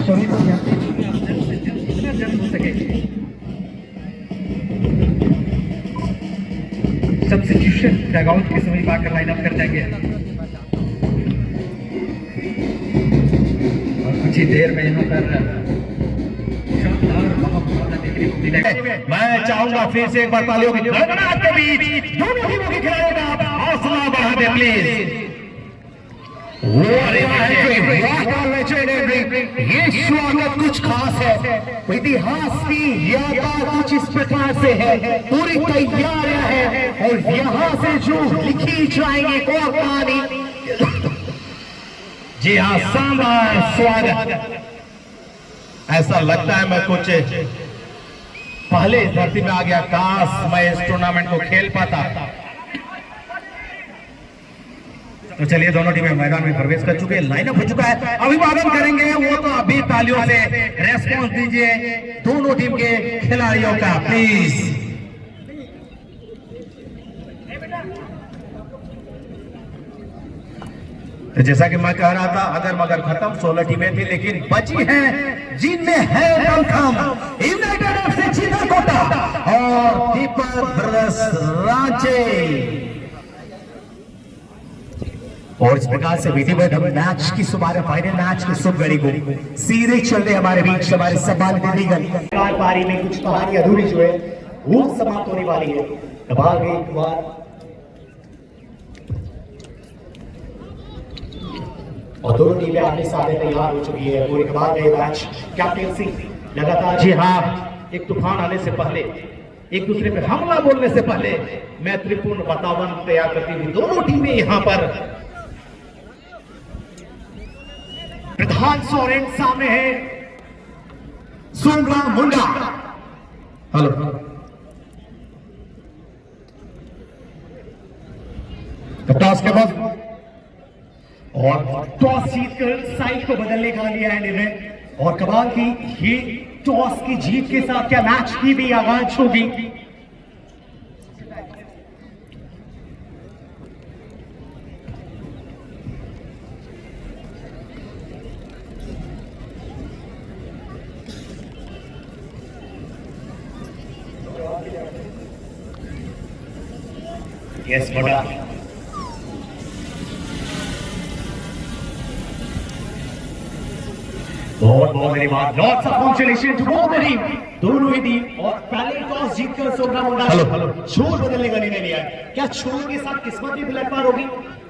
शरीर को ध्यान जितना जल्द हो सके सब्स्टिट्यूशन डगआउट के समय पाकर लाइन अप कर जाएंगे और कुछ ही देर में यहाँ पर शानदार महामुकाबला देखने को मिलेगा। मैं चाहूंगा फिर से एक बार तालियों की गड़गड़ाहट के बीच दोनों टीमों के खिलाड़ियों का हौसला बढ़ा दे प्लीज। ये स्वागत कुछ खास है, इतिहास की यात्रा कुछ इस प्रकार से है, पूरी तैयारियां है और यहाँ से जो लिखी जाएंगे और कहानी। जी हाँ, शानदार स्वागत। ऐसा लगता है मैं कुछ पहले इस धरती में आ गया, काश मैं इस टूर्नामेंट को खेल पाता। तो चलिए दोनों टीमें मैदान में प्रवेश कर चुके हैं, लाइनअप हो चुका है, अभिवादन करेंगे वो तो अभी तालियों से रेस्पॉन्स दीजिए दोनों टीम के खिलाड़ियों का प्लीज। तो जैसा कि मैं कह रहा था, अगर मगर खत्म 16 टीमें थी लेकिन बची हैं जिनमें है दमखम यूनाइटेड एफसी चित्रकोटा और दीपक ब्रदर्स रांची। और इस प्रकार से विधिवत हम मैच की सुबह फाइनल मैच की शुभ घड़ी को सीधे चल रहे हमारे बीच हमारे सम्मानित दीदीगण पारी में कुछ कहानी अधूरी जो है वो समाप्त होने वाली है। कबाल में एक बार और दोनों टीमें अपने साथ तैयार हो चुकी है। पूरे कबाल में मैच कैप्टेंसी लगातार। जी हाँ, एक तूफान आने से पहले, एक दूसरे पे हमला बोलने से पहले मैत्रीपूर्ण वातावरण तैयार करती हुई दोनों टीमें यहाँ पर। प्रधान सोरेन सामने है, सुंगला मुंडा। हेलो, टॉस के बाद और टॉस जीतकर साइड को बदलने का लिया है निर्णय। और कमाल की ये टॉस की जीत के साथ क्या मैच की भी आगाज होगी। यस बड़ा बहुत धन्यवाद। Lots of congratulation to both the team, दोनों ही टीम। और पहले टॉस जीतकर सोमना मुंडा छोर बदलने का निर्णय लिया है। क्या छोर के साथ किस्मत भी पलटवार होगी?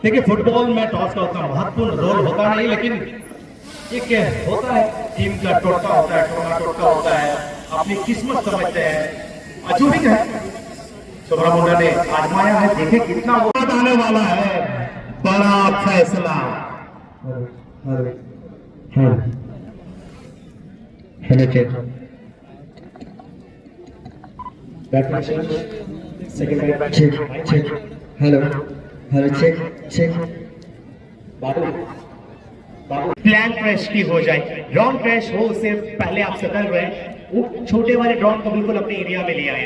देखिए, फुटबॉल में टॉस का उतना महत्वपूर्ण रोल होता नहीं, लेकिन एक होता है टीम का टोटका होता है, टोटका होता है, अपनी किस्मत समझते हैं। अचूक है सोमना मुंडा ने आजमाया है, देखे कितना वो आने वाला है। बड़ा फैसला। Hello check, second check check, hello hello check check. बाबू प्लान क्रैश की हो जाए, ड्रोन क्रैश हो उससे पहले आप सतर्क रहे। वो छोटे वाले ड्रोन को बिल्कुल अपने एरिया में ले आए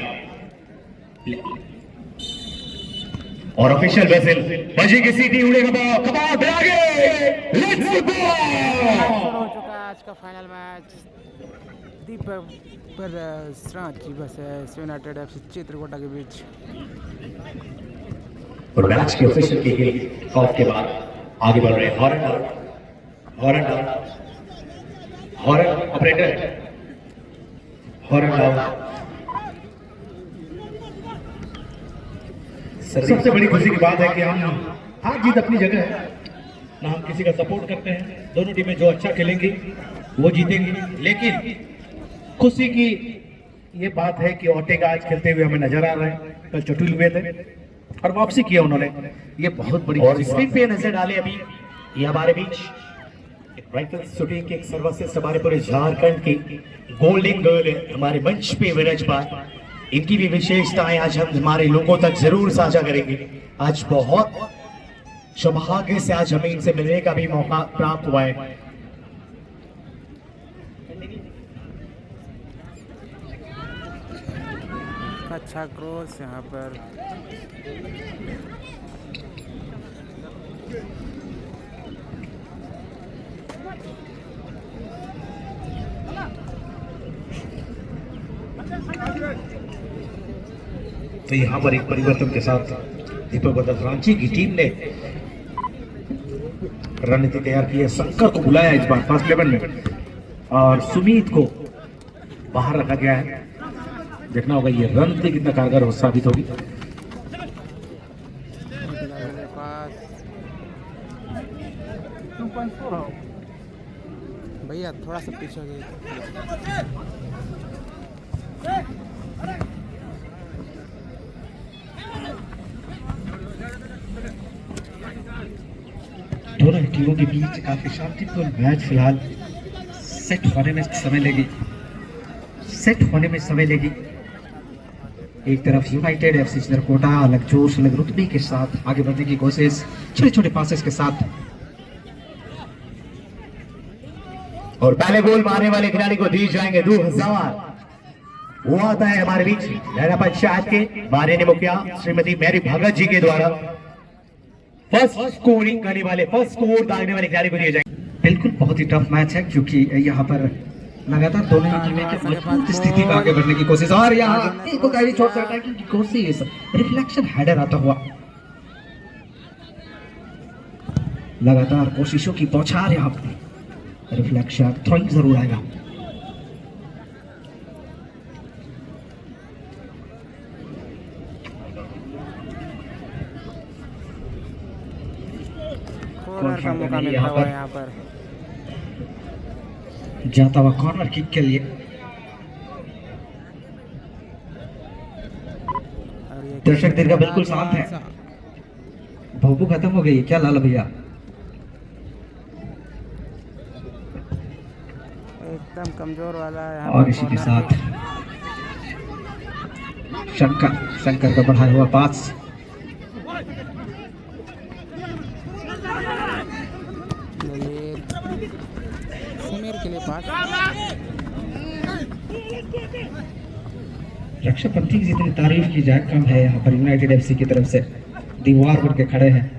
और ऑफिशियल वेसल बजी की सीटी उड़ेगा। कबाब आगे, लेट्स गो। हो चुका है आज का final match Deepak Brothers Ranchi versus United FC Chitrakota के बीच। और मैच के ऑफिशियल किक ऑफ के बाद आगे बढ़ रहे हैं हॉर्न ऑपरेटर, हॉर्न डाउन। सबसे बड़ी खुशी की बात है कि हम हार जीत अपनी जगह है ना, हम किसी का सपोर्ट करते हैं। दोनों टीमें जो अच्छा खेलेंगी वो जीतेंगी, लेकिन खुशी की ये बात है कि ओटेगा आज खेलते हुए हमें नजर आ रहे हैं। कल चोटिल हुए थे और वापसी किया उन्होंने, ये बहुत बड़ी। और स्क्रीन पे नजर डाले अभी ये हमारे बीच एक राइफल शूटिंग के एक सर्वश्रेष्ठ हमारे पूरे झारखंड की गोल्डन गर्ल है हमारे मंच पे विराजमान। इनकी भी विशेषताएं आज हम हमारे लोगों तक जरूर साझा करेंगे। आज बहुत सौभाग्य से आज हमें इनसे मिलने का भी मौका प्राप्त हुआ है। अच्छा क्रॉस यहाँ पर तो यहाँ पर एक परिवर्तन के साथ दीपक ब्रदर्स रांची की टीम ने रणनीति तैयार की है। शंकर को बुलाया इस बार फर्स्ट 11 में और सुमीत को बाहर रखा गया है। देखना होगा ये रणनीति कितना कारगर साबित होगी। भैया थोड़ा सा पीछे हो गए। दोनों टीमों के बीच काफी शांतिपूर्ण मैच फिलहाल सेट होने में समय लेगी। एक तरफ यूनाइटेड एफसी चित्रकोटा अलग जोश अलग रुतबे के साथ आगे बढ़ने की कोशिश, छोटे छोटे पासेस के साथ। और पहले गोल मारने वाले खिलाड़ी को दिए जाएंगे 2000। वो आता है हमारे बीच लहरा पंचायत के माननीय मुखिया श्रीमती मैरी भगत जी के द्वारा फर्स्ट स्कोरिंग करने वाले, फर्स्ट स्कोर दागने वाले खिलाड़ी को दिए जाएंगे। बिल्कुल बहुत ही टफ मैच है क्योंकि यहाँ पर लगातार दोनों ही टीमें की मजबूत स्थिति में आगे बढ़ने की कोशिश और यहाँ एक को छोड़ सकता है कि कोशिश रिफ्लेक्शन हेडर आता हुआ लगातार कोशिशों की बौछार यहाँ पे रिफ्लेक्शन थ्रोइंग जरूर आएगा। कॉर्नर का मौका मिलता हुआ यहाँ पर जाता हुआ कॉर्नर किक के लिए। दर्शक दीर्घा बिल्कुल शांत है। भूखू खत्म हो गई क्या लाला भैया? एकदम कमजोर वाला है। और इसी के साथ शंकर का बढ़ाया हुआ पास सुमेर के लिए पास। रक्षापंथी की जितनी तारीफ की जाए कम है। यहाँ पर यूनाइटेड एफसी की तरफ से दीवार बन के खड़े हैं।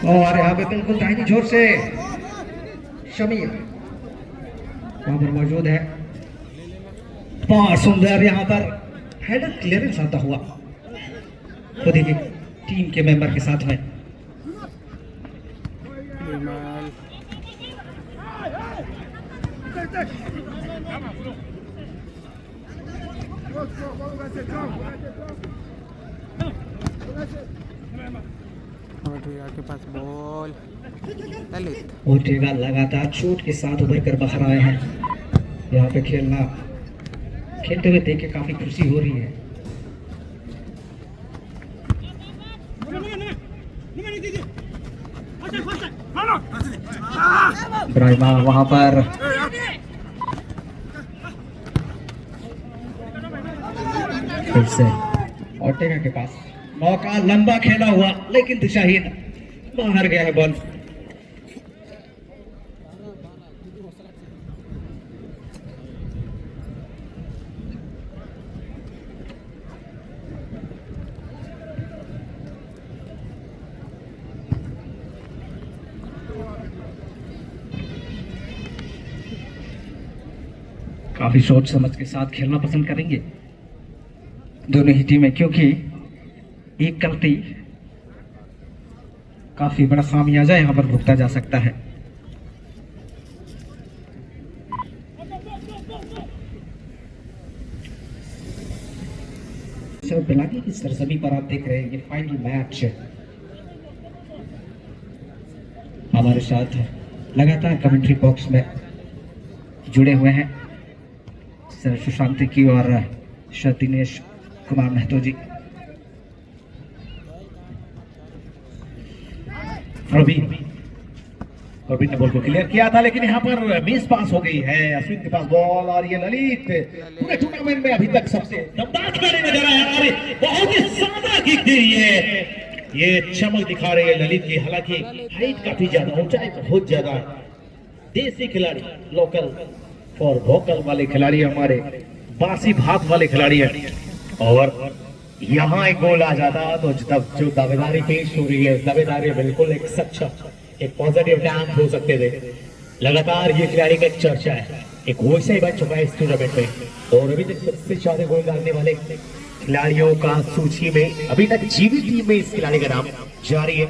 और यहाँ पे बिल्कुल दाहिनी जोर से शमीर वहां पर मौजूद है। बहुत सुंदर यहाँ पर हेडर क्लियरेंस आता हुआ खुद ही टीम के मेंबर के साथ में। के पास बॉल ललित ओटेगा लगातार चोट के साथ उभर कर बाहर आए हैं। यहाँ पे खेलते हुए देख के काफी खुशी हो रही है। ब्राइमा वहां पर फिर से ओटेगा के पास मौका, लंबा खेला हुआ लेकिन दिशाहीन, बाहर गया है बॉल। काफी सोच समझ के साथ खेलना पसंद करेंगे दोनों ही टीमें, क्योंकि एक गलती काफी बड़ा खामियाजा यहाँ पर भुगता जा सकता है। बिलानी की सरजमी पर आप देख रहे हैं ये फाइनल मैच। हमारे साथ लगातार कमेंट्री बॉक्स में जुड़े हुए हैं सर सुशांत की और सर दिनेश कुमार महतो जी। रवि ने बॉल को क्लियर किया था लेकिन यहाँ पर मिस पास हो गई है। अश्विन के पास बॉल और ये ललित पूरे टूर्नामेंट में अभी तक सबसे दमदार खिलाड़ी नजर आया और बहुत ही शानदार किक दे रही है। ये चमक दिखा रही है ललित की, हालांकि हाइट काफी ज्यादा, ऊंचाई बहुत ज्यादा है। देसी खिलाड़ी, लोकल और भोकल वाले खिलाड़ी हमारे बासी भात वाले खिलाड़ी हैं। और यहाँ एक गोल आ जाता तो जो दावेदारी पेश हो रही है, इस दावेदारी बिल्कुल एक सच्चा, एक पॉजिटिव टैंक हो सकते थे। लगातार ये खिलाड़ी का एक चर्चा है, एक वैसा ही बन चुका है इस टूर्नामेंट में। और अभी तक सबसे ज्यादा गोल डालने वाले खिलाड़ियों का सूची में अभी तक जीवित टीम में इस खिलाड़ी का नाम जारी है,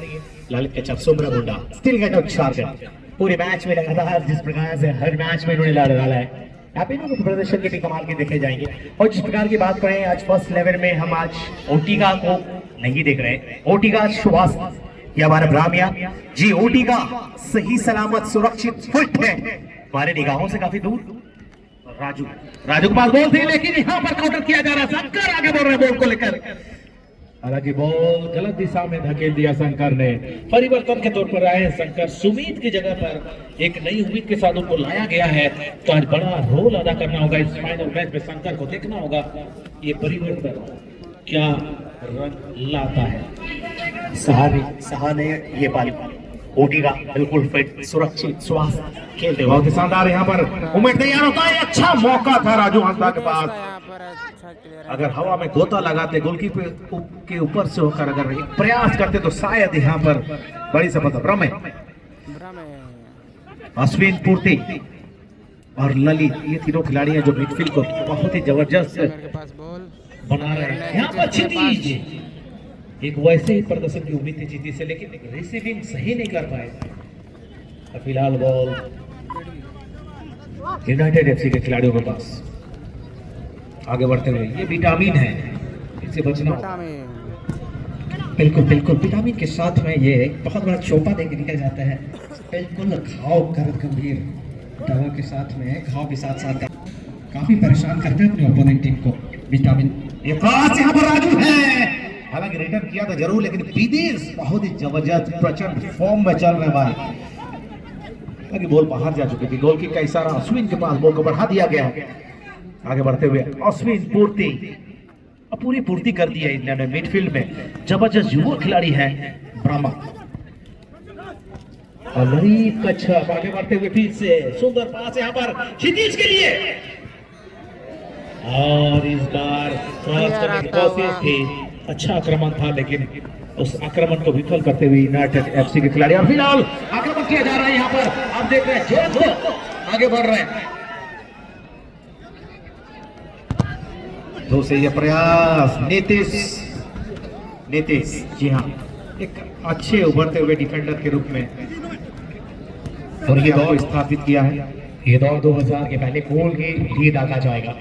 ललित कच्छप सुमरा मुंडा। स्टिल गेट आउट शार्क पूरे मैच में लगातार जिस प्रकार से हर मैच में इन्होंने डाला है, यहाँ पे इन्होंने प्रदर्शन के भी कमाल के देखे जाएंगे। और जिस प्रकार की बात करें आज फर्स्ट लेवल में हम आज ओटिगा को नहीं देख रहे। ओटिगा सुभाष ये हमारा ब्राह्मिया जी, ओटिगा सही सलामत सुरक्षित फिट है हमारे निगाहों से काफी दूर। राजू के पास बॉल थी, लेकिन यहाँ पर काउंटर किया जा रहा है। शंकर आगे बढ़ रहे बॉल को लेकर, हालांकि बॉल गलत दिशा में धकेल दिया शंकर ने। परिवर्तन के तौर पर आए शंकर, सुमीत की जगह पर एक नई उम्मीद के साथ उनको लाया गया है। तो आज बड़ा रोल अदा करना होगा इस फाइनल मैच में, शंकर को देखना होगा ये परिवर्तन क्या रंग लाता है। सहाने ये पाली ओटिगा बिल्कुल फिट सुरक्षित स्वास्थ्य खेलते बहुत ही शानदार। यहाँ पर उमेश तैयार होता है, अच्छा मौका था राजू हंसदा के पास। अगर हवा में गोता लगाते गोलकीपर के ऊपर से होकर अगर एक प्रयास करते तो शायद यहाँ पर बड़ी सफलता। ब्रह्मे अश्विन पूर्ति और ललित ये तीनों खिलाड़ी हैं जो मिडफील्ड को बहुत ही जबरदस्त बना रहे हैं। यहाँ पर क्षितिज एक वैसे ही प्रदर्शन की उम्मीद थी जीती से, लेकिन रिसीविंग सही नहीं कर पाए। फिलहाल बॉल यूनाइटेड एफसी के खिलाड़ियों के पास आगे बढ़ते हुए, ये विटामिन है, इससे बचना होगा। बिल्कुल बिल्कुल विटामिन के साथ में ये बहुत बड़ा चौपा देके निकल जाता है। बिल्कुल घाव कर गंभीर दवा के साथ में, घाव के साथ साथ काफी परेशान करते हैं अपने ओपोनेंट टीम को विटामिन। ये पास यहाँ पर राजू है, हालांकि रिटर्न किया था जरूर, लेकिन विदेश बहुत ही जबरदस्त प्रचंड फॉर्म में चल रहे भाई। बॉल बाहर जा चुकी थी, गोल की का इशारा अश्विन के पास, बॉल को बढ़ा दिया गया है। आगे बढ़ते हुए अश्विन पूर्ति, अब पूरी पूर्ति कर दी है इन्होंने मिडफील्ड में। जबरदस्त युवा खिलाड़ी है ब्रह्मा और ललित कच्छप। आगे बढ़ते हुए फिर से सुंदर पास यहाँ पर क्षितिज के लिए, और इस बार क्रॉस करने की कोशिश थी, अच्छा आक्रमण था, लेकिन उस आक्रमण को विफल करते हुए यूनाइटेड एफसी के खिलाड़ी। और फिलहाल आक्रमण किया जा रहा है यहाँ पर, आप देख रहे हैं जो आगे बढ़ रहे हैं। दो से ये प्रयास नीतीश जी हाँ, एक अच्छे उभरते हुए डिफेंडर के रूप में, और ये दौर स्थापित किया है। ये दौर 2000 के पहले गोल की लीड आका जाएगा।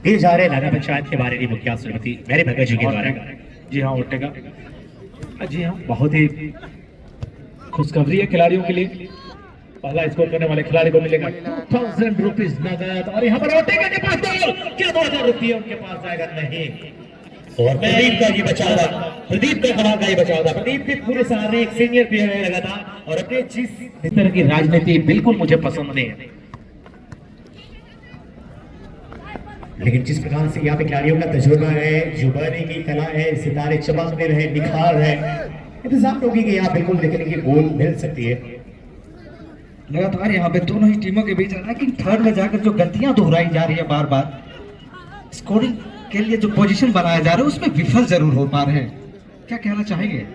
ये जा रहे नगर पंचायत के बारे में मुखिया श्रीमती मेरी भगत जी के द्वारा। जी हाँ उठेगा, जी हाँ, बहुत ही खुशखबरी है खिलाड़ियों के लिए। पहला स्कोर करने वाले खिलाड़ी को मिलेगा 2000 रुपीज नगद। और यहाँ पर ओटेगा के पास बॉल, क्या 2000 रुपये उनके पास जाएगा? नहीं। और प्रदीप का ये बचाव था, प्रदीप का कमाल का ये बचाव था। प्रदीप के पूरे सहारे एक सीनियर प्लेयर लगा था, और अपने जिस तरह की राजनीति बिल्कुल मुझे पसंद नहीं है, लेकिन जिस प्रकार से यहाँ पे खिलाड़ियों का तजुर्बा है, जुबानी की कला है, सितारे चमकते रहे, निखार है, इंतजाम होगी कि यहाँ बिल्कुल देखने की गोल मिल सकती है। लगातार यहाँ पे दोनों ही टीमों के बीच, लेकिन थर्ड में जाकर जो गलतियां दोहराई जा रही है बार बार, स्कोरिंग के लिए जो पोजीशन बनाया जा रहा है उसमें विफल जरूर हो पा रहे हैं। क्या कहना चाहेंगे?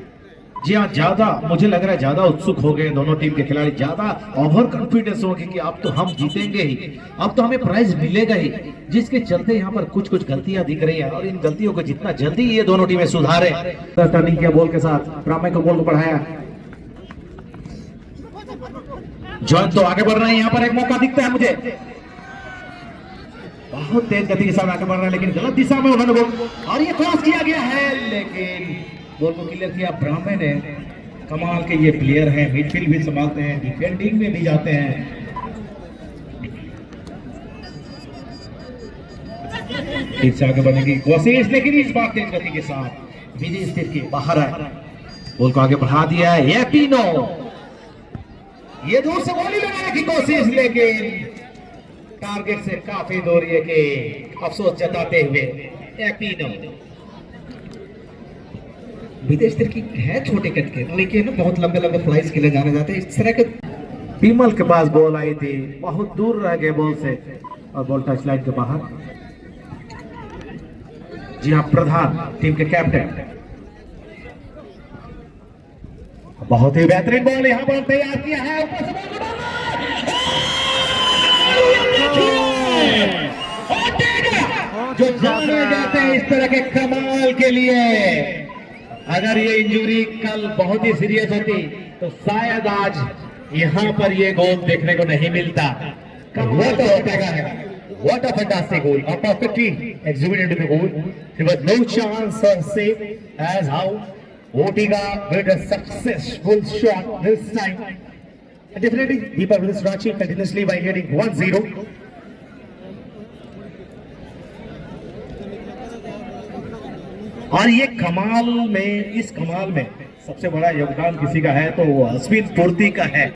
जी हाँ, ज्यादा मुझे लग रहा है ज्यादा उत्सुक हो गए दोनों टीम के खिलाड़ी, ज्यादा ओवर कॉन्फिडेंस हो गए कि अब तो हम जीतेंगे ही, अब तो हमें प्राइज मिलेगा ही, जिसके चलते यहाँ पर कुछ गलतियां दिख रही हैं। और इन गलतियों को जितना जल्दी ये दोनों टीमें सुधारे। टर्निंग किया बॉल के साथ, ब्राह्मण को बॉल को बढ़ाया, जॉन तो आगे बढ़ रहे हैं। यहाँ पर एक मौका दिखता है मुझे, बहुत तेज गति के साथ आगे बढ़ रहा है, लेकिन गलत दिशा में उन्होंने बॉल, और ये क्रॉस किया गया है, लेकिन बॉल को क्लियर किया ब्राह्मण ने। कमाल के ये प्लेयर हैं, मिडफील्ड भी संभालते हैं, डिफेंडिंग में भी जाते हैं। फिर से आगे बढ़ने की कोशिश, लेकिन इस बार तेज गति के साथ विजय स्थिर के बाहर है, बॉल को आगे बढ़ा दिया है। ये तीनों ये दूर से गोली लगाने की कोशिश, लेकिन टारगेट से काफी दूर, ये कि अफसोस जताते हुए एपिनो। विदेश की है छोटे कट के, लेकिन बहुत लंबे फ्लाइट्स के लिए जाने जाते हैं। इस तरह के विमल के पास बॉल आई थी, बहुत दूर रह गए बॉल से और बॉल टच लाइन के बाहर। जी हाँ, प्रधान टीम के कैप्टन। बहुत ही बेहतरीन बॉल यहाँ पर तैयार किया है, ऊपर से बॉल को डालना। जो जाने जाते हैं इस तरह के कमाल के लिए। अगर ये इंजरी कल बहुत ही सीरियस होती तो शायद आज यहाँ पर ये गोल देखने को नहीं मिलता। What a Ortega! What a fantastic goal! A perfectly executed into the goal. There was no chance for save as how Ortega with a successful shot this time. And definitely Deepak Ranchi continuously by leading 1-0. और ये कमाल में, इस कमाल में सबसे बड़ा योगदान किसी का है तो वो अश्विन पूर्ति का है।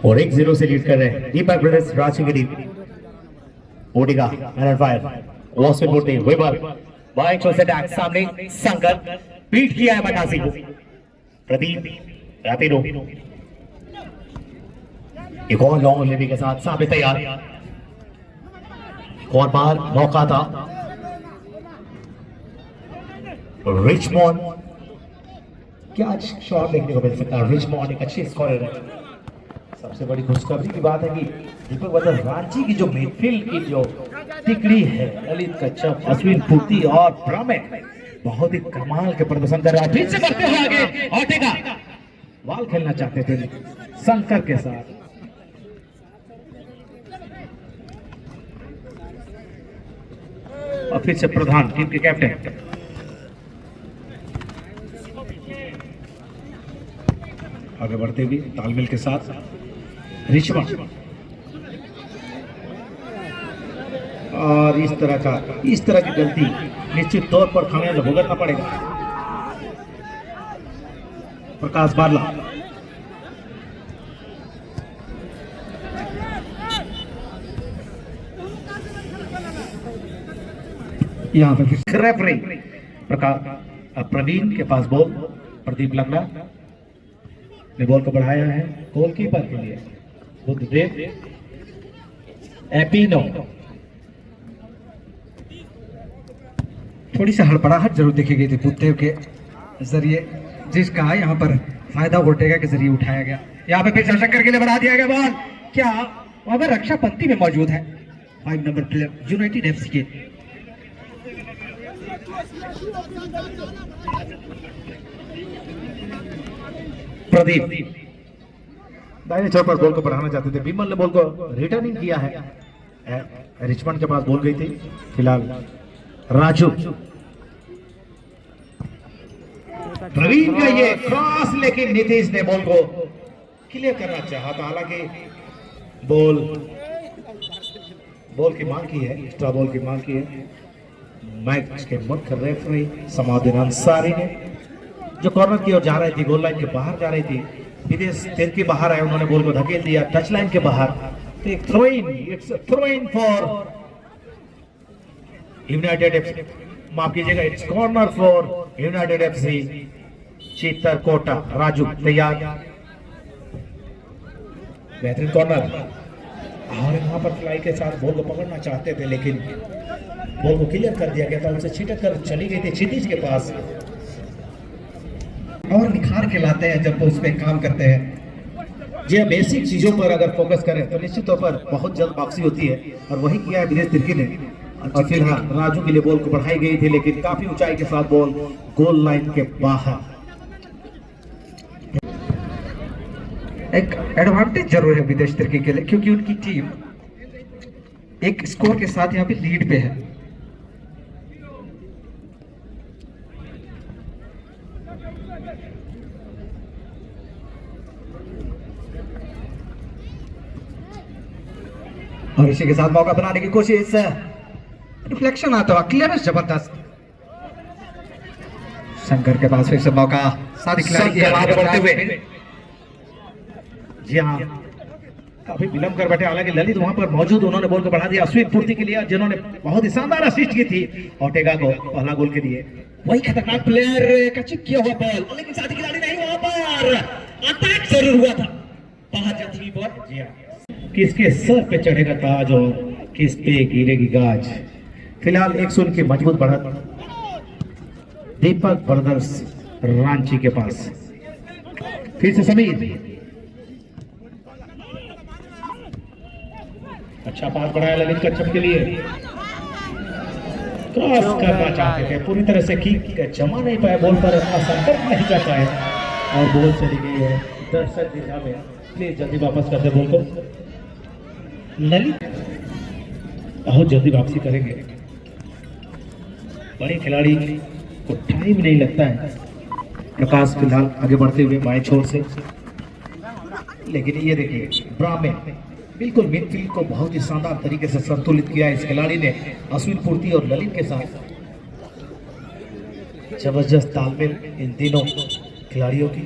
और 1-0 से लीड कर रहे हैं दीपक ब्रदर्स रांची की टीम। ओडिगा मैन फायर, वॉस्पिन मूर्ति, विमल बाइक से अटैक, सामने शंकर बीट किया है मटासी को, प्रदीप रैपिडो एक और लॉन्ग लेवी के साथ सामने तैयार, एक और बार मौका था रिचमॉन्ड, क्या शॉट देखने को मिल सकता है। रिचमॉन्ड एक अच्छी स्कोरर है। सबसे बड़ी खुशखबरी की बात है कि दीपक ब्रदर्स रांची की जो मिडफील्ड की जो तिकड़ी है, ललित कच्छप, अश्विन पूर्ति और प्रमेय बहुत ही कमाल के प्रदर्शन कर रहा है। फिर से बढ़ते हुए आगे ओटेगा बॉल खेलना चाहते थे शंकर के साथ। और फिर से प्रधान टीम के कैप्टन आगे बढ़ते हुए तालमेल के साथ रिचमा, और इस तरह की गलती निश्चित तौर पर खामियाजा भुगतना पड़ेगा। प्रकाश बारला, यहाँ पे फिर रेफरी प्रवीण के पास बॉल, प्रदीप लंगड़ा ने बॉल को बढ़ाया है गोलकीपर के लिए बुद्धदेव एपिनो। थोड़ी सी हड़बड़ाहट जरूर देखी गई थी बुद्धदेव के जरिए, जिसका यहाँ पर फायदा ओटेगा के जरिए उठाया गया। यहाँ पे फिर शंकर के लिए बढ़ा दिया गया बॉल, क्या वहां पर रक्षा पंक्ति में मौजूद है 5 नंबर प्लेयर यूनाइटेड एफसी के। प्रदीप दाहिने छोर पर बॉल को बढ़ाना चाहते थे, विमल ने बॉल को रिटर्निंग किया है। रिचमंड के पास बॉल गई थी, फिलहाल राजू। प्रवीण का ये क्रॉस, लेकिन नीतीश ने बॉल को क्लियर करना चाहा था। हालांकि बॉल की मांग की है, एक्स्ट्रा बॉल की मांग की है। मैच के मुख्य रेफरी समाउद्दीन अंसारी ने जो कॉर्नर की ओर जा रही थी, गोल लाइन के बाहर जा रही थी, विदेश तीर के बाहर आए, उन्होंने बॉल को धकेल दिया टच लाइन के बाहर। तो एक throw in, it's throw in for United FC, माफ कीजिएगा, it's corner for United FC Chitrakota. Raju तैयार, बेहतरीन कॉर्नर, और यहाँ पर फ्लाई के साथ बॉल को पकड़ना चाहते थे, लेकिन बॉल को क्लियर कर दिया गया था, उनसे छिटक कर चली गई थी क्षितिज के पास। और निखार के लाते हैं जब वो उस पर काम करते हैं। जी, बेसिक चीजों पर अगर फोकस करें तो निश्चित तौर पर बहुत जल्द वापसी होती है, और वही किया है विदेश तिर्की ने। और फिलहाल राजू के लिए बॉल को बढ़ाई गई थी, लेकिन काफी ऊंचाई के साथ बॉल गोल लाइन के बाहर। एक एडवांटेज जरूर है विदेश तिर्की के लिए, क्योंकि उनकी टीम एक स्कोर के साथ यहाँ पे लीड पे है। और इसी के साथ मौका बनाने की कोशिश, रिफ्लेक्शन आता हुआ, क्लियरेंस जबरदस्त। शंकर के पास फिर से मौका, साथ ही खिलाड़ी आगे बढ़ते हुए। जी हाँ, काफी विलंब कर बैठे, हालांकि ललित वहां पर मौजूद, उन्होंने बॉल को बढ़ा दिया अश्विन पूर्ति के लिए, जिन्होंने बहुत ही शानदार असिस्ट की थी ऑर्टेगा को पहला गोल के लिए। वही खतरनाक प्लेयर का चिप किया हुआ बॉल, लेकिन साथी खिलाड़ी नहीं, वहां पर अटैक जरूर हुआ था, बाहर जाती हुई बॉल। जी हाँ, किसके सर पे चढ़ेगा ताज और किस पे गिरेगी गाज। फिलहाल 1-0 की मजबूत बढ़त दीपक ब्रदर्स रांची के पास। फिर से समीर, अच्छा पास बढ़ाया ललित कच्छप के लिए, क्रॉस करना चाहते थे, पूरी तरह से किक जमा नहीं पाए, बॉल पर संपर्क नहीं कर पाए और बॉल चली गई है दर्शक दिशा में। प्लीज जल्दी वापस कर दे बॉल को। ललित बहुत जल्दी वापसी करेंगे, बड़े खिलाड़ी को टाइम नहीं लगता है। प्रकाश फिलहाल आगे बढ़ते हुए बाएं छोर से, लेकिन ये देखिए ब्राह्मण बिल्कुल मिडफील्ड को बहुत ही शानदार तरीके से संतुलित किया इस खिलाड़ी ने अश्विन पूर्ति और ललित के साथ। जबरदस्त तालमेल इन तीनों खिलाड़ियों की।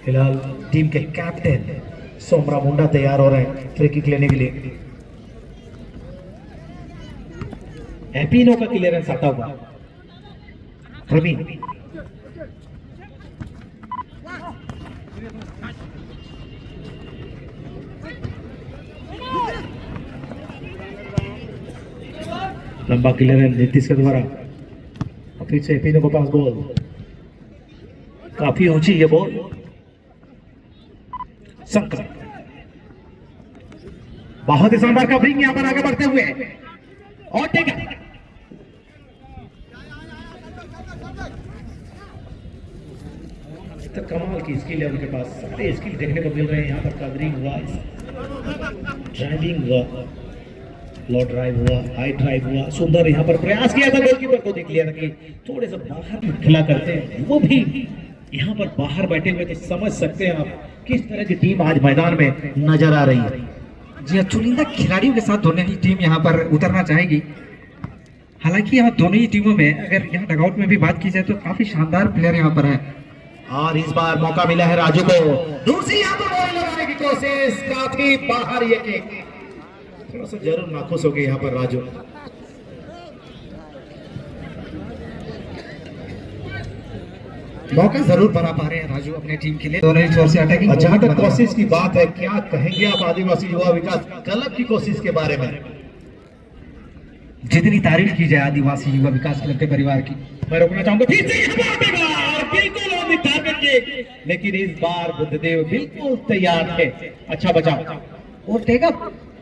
फिलहाल टीम के कैप्टन सोमरा मुंडा तैयार हो रहे हैं फ्री किक लेने के लिए। एपिनो का क्लियरेंस आता हुआ प्रवीण, लंबा क्लियरेंस नीतीश के द्वारा, और फिर से एपिनो को पास बॉल, काफी ऊंची ये बॉल। शंकर बहुत ही शानदार कवरिंग यहां पर आगे बढ़ते हुए, और टेका तो कमाल की स्किल है उनके पास, सारे स्किल देखने को मिल रहे हैं यहाँ पर। कवरिंग हुआ, ड्राइविंग हुआ, लो ड्राइव हुआ, हाई ड्राइव हुआ, सुंदर यहाँ पर प्रयास किया था गोलकीपर को, देख लिया था कि थोड़े से बाहर खिला करते हैं, वो भी यहाँ पर बाहर बैठे हुए, तो समझ सकते हैं आप किस तरह की टीम आज मैदान में नजर आ रही है। जी हाँ, चुनिंदा खिलाड़ियों के साथ दोनों ही टीम यहाँ पर उतरना चाहेगी। हालांकि यहाँ दोनों ही टीमों में अगर यहाँ डगआउट में भी बात की जाए तो काफी शानदार प्लेयर यहाँ पर है, और इस बार मौका मिला है राजू को, दूसरी यहाँ पर बॉल लगाने की कोशिश, काफी बाहर ये किक, थोड़ा सा जरूर नाखुश हो गए यहाँ पर राजू। मौका जरूर बना पा रहे हैं राजू अपने टीम के लिए, दोनों ही छोर से अटैकिंग। जहां तक कोशिश की बात है, क्या कहेंगे आप आदिवासी युवा विकास क्लब की कोशिश के बारे में? जितनी तारीफ की जाए आदिवासी युवा विकास क्लब के परिवार की। मैं रोकना चाहूंगा, फिर से बिल्कुल ऑन द टारगेट, लेकिन इस बार बुद्धदेव बिल्कुल तैयार थे। अच्छा बचाव, और टेगा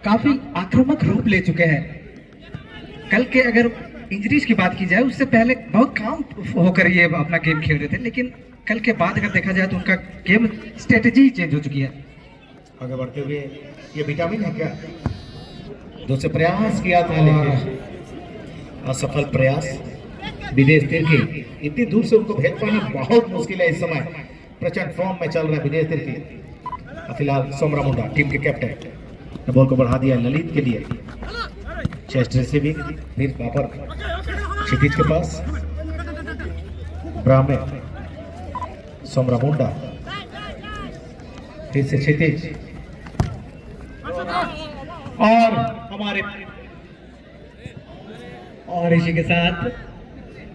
काफी आक्रामक रूप ले चुके हैं। कल के अगर इंजरीज की बात की जाए, उससे पहले बहुत काम होकर ये अपना गेम खेल रहे थे, लेकिन कल के बाद अगर देखा जाए तो उनका गेम स्ट्रेटेजी चेंज हो चुकी है। आगे बढ़ते हुए, ये विटामिन है क्या? दूसरे प्रयास किया था लेकिन असफल प्रयास। विदेश तिरकी, इतनी दूर से उनको भेज पाना बहुत मुश्किल है इस समय, प्रचंड फॉर्म में चल रहा है विदेश तिरकी। फिलहाल सोमरा मुंडा टीम के कैप्टन ने बॉल को बढ़ा दिया ललित के लिए, चेस्ट रिसीविंग, फिर वापर क्षितिज के पास, ब्राह्मण, सोमरा मुंडा, फिर से क्षितिज, और हमारे और इसी के साथ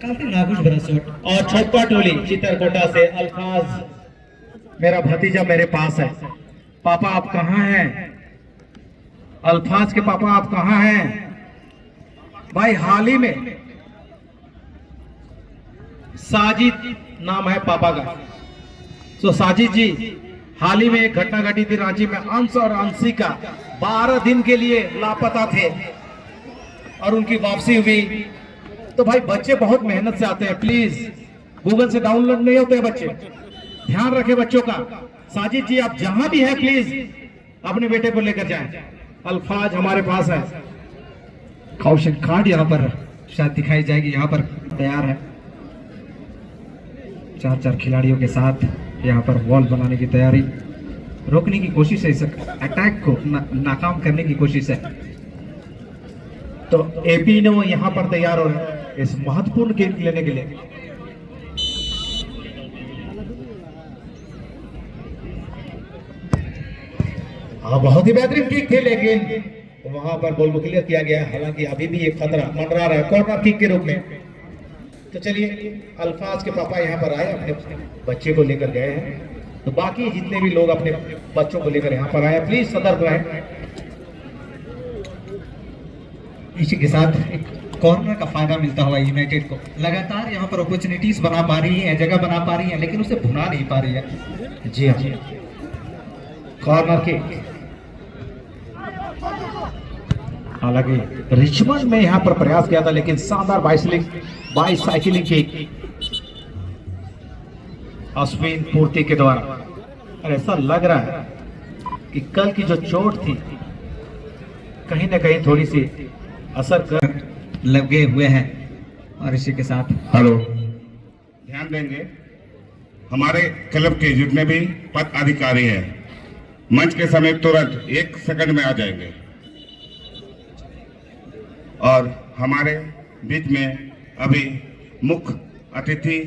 काफी नाखुश भरा शॉट, और छोटा टोली चित्रकोटा से अल्फाज, मेरा भतीजा मेरे पास है, पापा आप कहाँ हैं? अल्फाज के पापा आप कहाँ हैं? भाई हाल ही में साजिद नाम है पापा का, तो साजिद जी हाल ही में एक घटना घटी थी रांची में, अंश और अंशिका 12 दिन के लिए लापता थे और उनकी वापसी हुई। तो भाई बच्चे बहुत मेहनत से आते हैं, प्लीज गूगल से डाउनलोड नहीं होते हैं बच्चे, ध्यान रखें बच्चों का। साजिद जी आप जहां भी हैं प्लीज अपने बेटे को लेकर जाएं, अल्फाज हमारे पास है। कौशल कार्ड यहाँ पर शायद दिखाई जाएगी, यहाँ पर तैयार है, 4 खिलाड़ियों के साथ यहाँ पर वॉल बनाने की तैयारी, रोकने की कोशिश है, इस अटैक को नाकाम करने की कोशिश है। तो एपिनो यहाँ पर तैयार हो रहे हैं इस महत्वपूर्ण गेम लेने के लिए। हाँ, बहुत ही बेहतरीन किक थे, लेकिन वहां पर बॉल को क्लियर किया गया। हालांकि अभी भी एक खतरा मंडरा रहा है कॉर्नर किक के रूप में। तो चलिए, अल्फाज के पापा यहाँ पर आए, अपने बच्चे को लेकर गए हैं। तो बाकी जितने भी लोग अपने बच्चों को लेकर यहाँ पर आए, प्लीज सतर्क रहें। इसी के साथ एक कॉर्नर का फायदा मिलता हुआ यूनाइटेड को। लगातार यहाँ पर अपॉर्चुनिटीज बना पा रही है, जगह बना पा रही है, लेकिन उसे भुना नहीं पा रही है। जी हाँ, कॉर्नर किक। हालांकि रिचमंड में यहाँ पर प्रयास किया था, लेकिन शानदार बाइसाइकिलिंग किक अश्विन पूर्ति के द्वारा। और ऐसा लग रहा है कि कल की जो चोट थी कहीं ना कहीं थोड़ी सी असर कर लगे हुए हैं। और इसी के साथ हेलो, ध्यान देंगे हमारे क्लब के जितने भी पद अधिकारी हैं मंच के समीप तुरंत 1 सेकंड में आ जाएंगे। और हमारे बीच में अभी मुख्य अतिथि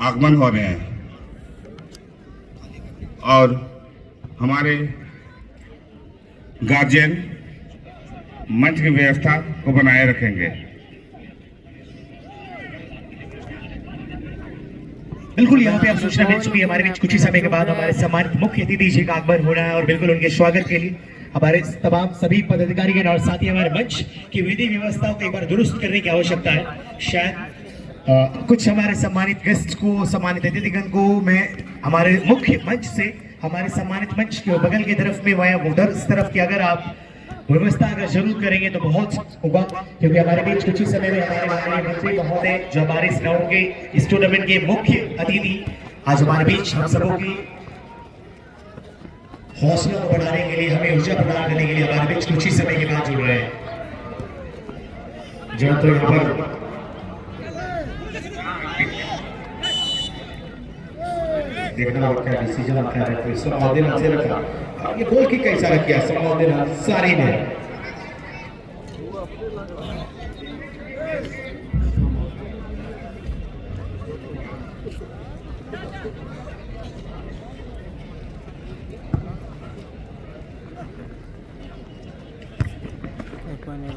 आगमन हो रहे हैं और हमारे गार्जियन मंच की व्यवस्था को बनाए रखेंगे। बिल्कुल, यहाँ पे अब सूचना मिल चुकी है हमारे बीच कुछ ही समय के बाद हमारे सम्मानित मुख्य अतिथि जी का आगमन होना है। और बिल्कुल उनके स्वागत के लिए हमारे तमाम सभी पदाधिकारी और साथ ही हमारे मंच की विधि व्यवस्थाओं को एक बार दुरुस्त करने की आवश्यकता है। शायद कुछ हमारे सम्मानित गेस्ट को, सम्मानित अतिथिगण को मैं हमारे मुख्य मंच से हमारे सम्मानित मंच के बगल की तरफ में वह उधर इस तरफ की अगर आप व्यवस्था अगर जरूर करेंगे तो बहुत होगा, क्योंकि हमारे बीच कुछ ही समय में हमारे माननीय मंत्री महोदय जो हमारे इस ग्राउंड के इस टूर्नामेंट के मुख्य अतिथि आज हमारे बीच हम सबों की हौसला को बढ़ाने के लिए, हमें ऊर्जा प्रदान करने के लिए हमारे बीच कुछ ही समय के बाद जुड़ रहे हैं। जो तो यहाँ पर देखना होता है डिसीजन आता है, तो सलाउद्दीन अंसारी रखा ये गोल किक कैसा रख किया सलाउद्दीन अंसारी ने।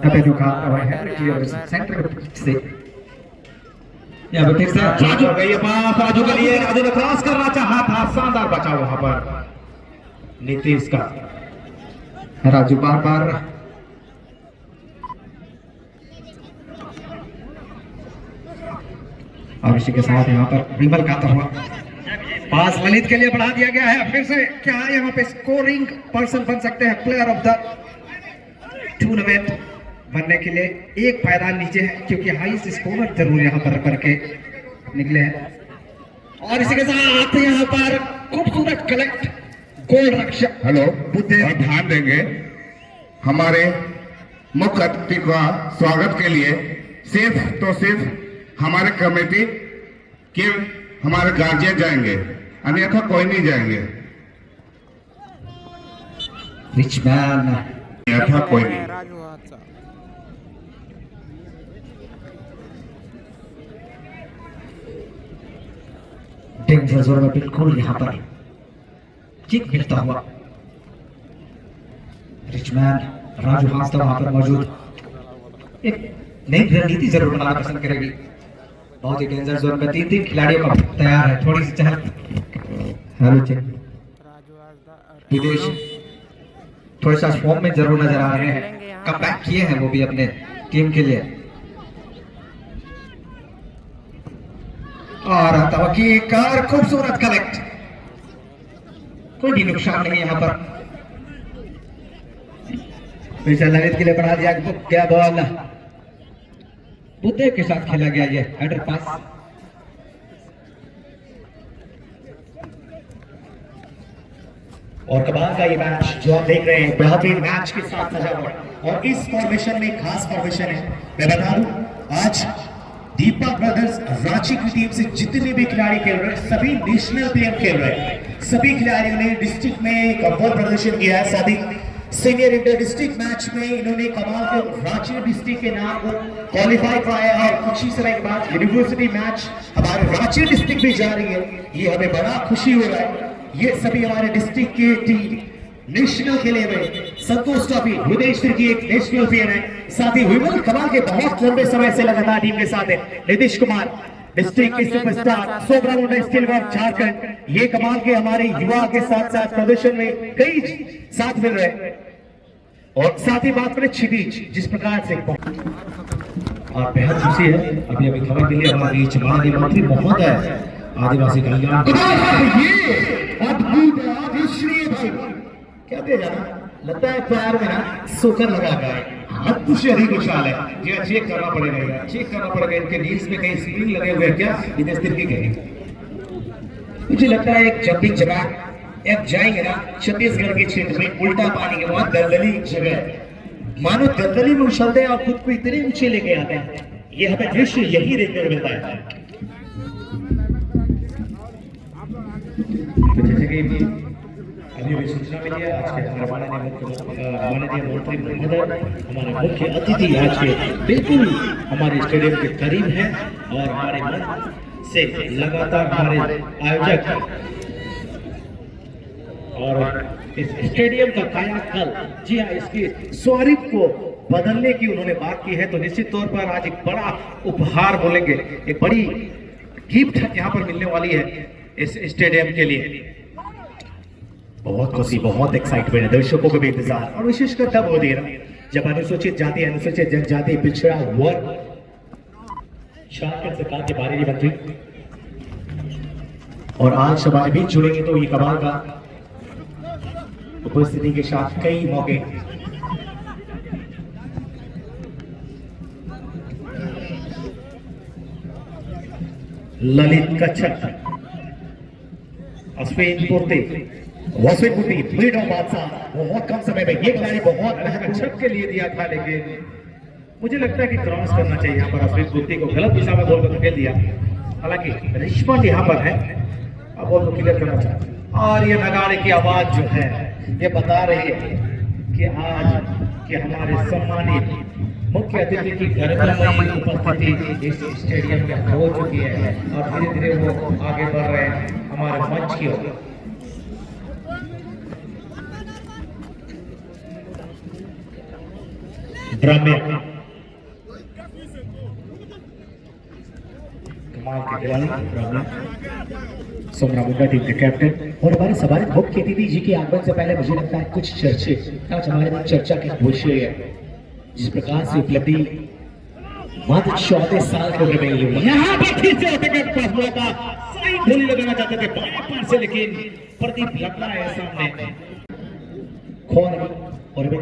अब जो काम है जी और सेंटर से यहाँ पे फिर से राजू गई पास, राजू के लिए राजू ने क्रॉस करना चाहा था, शानदार बचाव वहां पर नीतीश का। राजू बार बार और इसी के साथ यहाँ पर विमल का हुआ पास ललित के लिए बढ़ा दिया गया है। फिर से क्या यहाँ पे स्कोरिंग पर्सन बन सकते हैं, प्लेयर ऑफ द टूर्नामेंट बनने के लिए एक पायदान नीचे है, क्योंकि हाईएस्ट स्कोरर जरूर यहाँ पर करके निकले हैं। और इसी के साथ यहाँ पर खूबसूरत कलेक्ट गोल रक्षक हेलो, और ध्यान देंगे हमारे मुख्य अतिथि का स्वागत के लिए सिर्फ हमारे कमेटी के हमारे गार्जियन जाएंगे, अन्यथा कोई नहीं जाएंगे। रिचमैन अन्यथा कोई नहीं। डेंजर जोन में बिल्कुल यहाँ पर किक मिलता हुआ रिचमैन राजू हांसदा वहां पर मौजूद एक नई रणनीति जरूर बनाना पसंद करेगी। बहुत ही डेंजर जोन में 3 खिलाड़ियों का तैयार है, थोड़ी सी चहल हेलो चेक विदेश थोड़े सा फॉर्म में जरूर नजर आ रहे हैं, कमबैक किए हैं वो भी अपने टीम के लिए। और तवक्की कार खूबसूरत कलेक्ट, कोई भी नुकसान नहीं यहाँ पर। ललित के लिए बढ़ा दिया गया बॉल, बुद्धे के साथ खेला गया ये हेडर पास। और कमाल का ये मैच जो आप देख रहे हैं बेहतरीन मैच के साथ सजा हुआ और इस फॉर्मेशन में खास फॉर्मेशन है। मैं बता दूं आज दीपक ब्रदर्स रांची की टीम से जितने भी खिलाड़ी खेल रहे हैं सभी नेशनल प्लेयर खेल रहे हैं। सभी खिलाड़ियों ने डिस्ट्रिक्ट में एक अव्वल प्रदर्शन किया है। साथ ही सीनियर इंटर डिस्ट्रिक्ट मैच में इन्होंने कमाल के रांची डिस्ट्रिक्ट के नाम को क्वालिफाई कराया और कुछ ही समय के बाद यूनिवर्सिटी मैच हमारे रांची डिस्ट्रिक्ट भी जा रही है। ये हमें बड़ा खुशी हो रहा है। ये सभी हमारे डिस्ट्रिक्ट के टीम नेशनल खेले हुए संतोष ट्रॉफी युद्धेश्वर की एक नेशनल प्लेयर है, साथ ही विमल कमाल के बहुत लंबे समय से लगातार टीम के साथ है। नीतीश कुमार डिस्ट्रिक्ट के सुपरस्टार, सोबरा मुंडा स्टील वर्क झारखंड, ये कमाल के हमारे युवा के साथ साथ प्रदर्शन में कई साथ मिल रहे हैं। और साथ ही बात करें क्षितिज, जिस प्रकार से और बेहद खुशी है अभी अभी खबर के लिए हमारी माननीय मंत्री महोदय आदिवासी कल्याण ये अद्भुत आदिश्री भाई क्या दे जाना लगता है पैर में ना सोकर लगा गया अब कुछ यही कुछ हाल है जी। चेक करना पड़ेगा, चेक करना पड़ेगा इनके नील्स में कहीं स्प्रिंग लगे हुए हैं क्या, इधर स्थिर की कहीं। मुझे लगता है एक जंपिंग जगह अब जाएंगे ना छत्तीसगढ़ के क्षेत्र में उल्टा पानी के वहां दलदली जगह, मानो दलदली में उछलते हैं और खुद को इतने ऊंचे लेके आते हैं। ये हमें दृश्य यही देखने को मिलता है। तो जैसे कि अभी अभी सूचना मिली है आज के हमारे माननीय मंत्री महोदय हमारे मुख्य अतिथि आज के बिल्कुल हमारे स्टेडियम के करीब है और हमारे मन से लगातार हमारे आयोजक और इस स्टेडियम का कायाकल्प, जी हाँ, इसके स्वरूप को बदलने की उन्होंने बात की है। तो निश्चित तौर पर आज एक बड़ा उपहार बोलेंगे, एक बड़ी गिफ्ट यहाँ पर मिलने वाली है इस स्टेडियम के लिए। बहुत खुशी, बहुत एक्साइटमेंट है, दर्शकों को भी इंतजार और विशेषकर तब हो रही है जब अनुसूचित जाति, अनुसूचित जनजाति, पिछड़ा वर्ग झारखंड सरकार के बारे मंत्री और आज हमारे बीच जुड़ेंगे तो ये कमाल का उपस्थिति के साथ कई मौके ललित कच्छप, अश्विन पूर्ति, मीड ऑफ बादशाह, बहुत कम समय में ये खिलाड़ी बहुत कच्छप के लिए दिया था, लेकिन मुझे लगता है कि क्रॉस करना चाहिए यहाँ पर। अश्विन पूर्ति को गलत दिशा में बॉल को धकेल दिया, हालांकि रिश्वत यहाँ पर है, अब बॉल को क्लियर करना चाहिए। और ये नगाड़े की आवाज जो है ये बता रही है कि आज के हमारे सम्मानित मुख्य अतिथि की गर्भमयी उपस्थिति इस स्टेडियम में हो चुकी है और धीरे धीरे वो आगे बढ़ रहे हैं हमारे मंच की ओर। ड्रामे कमाल के खिलाड़ी सोमरा मुंडा टीम के कैप्टन और हमारे सवाल मुख्य अतिथि जी के आगमन से पहले मुझे लगता है कुछ चर्चे आज हमारे पास चर्चा का विषय है। जिस प्रकार से उपलब्धि मात्र 14 साल के उम्र में हुई, यहाँ पर फिर से विकेट पास हुआ था, सही गोली लगाना चाहते थे बाएं पैर से, लेकिन प्रदीप लपड़ा है सामने खोर और एक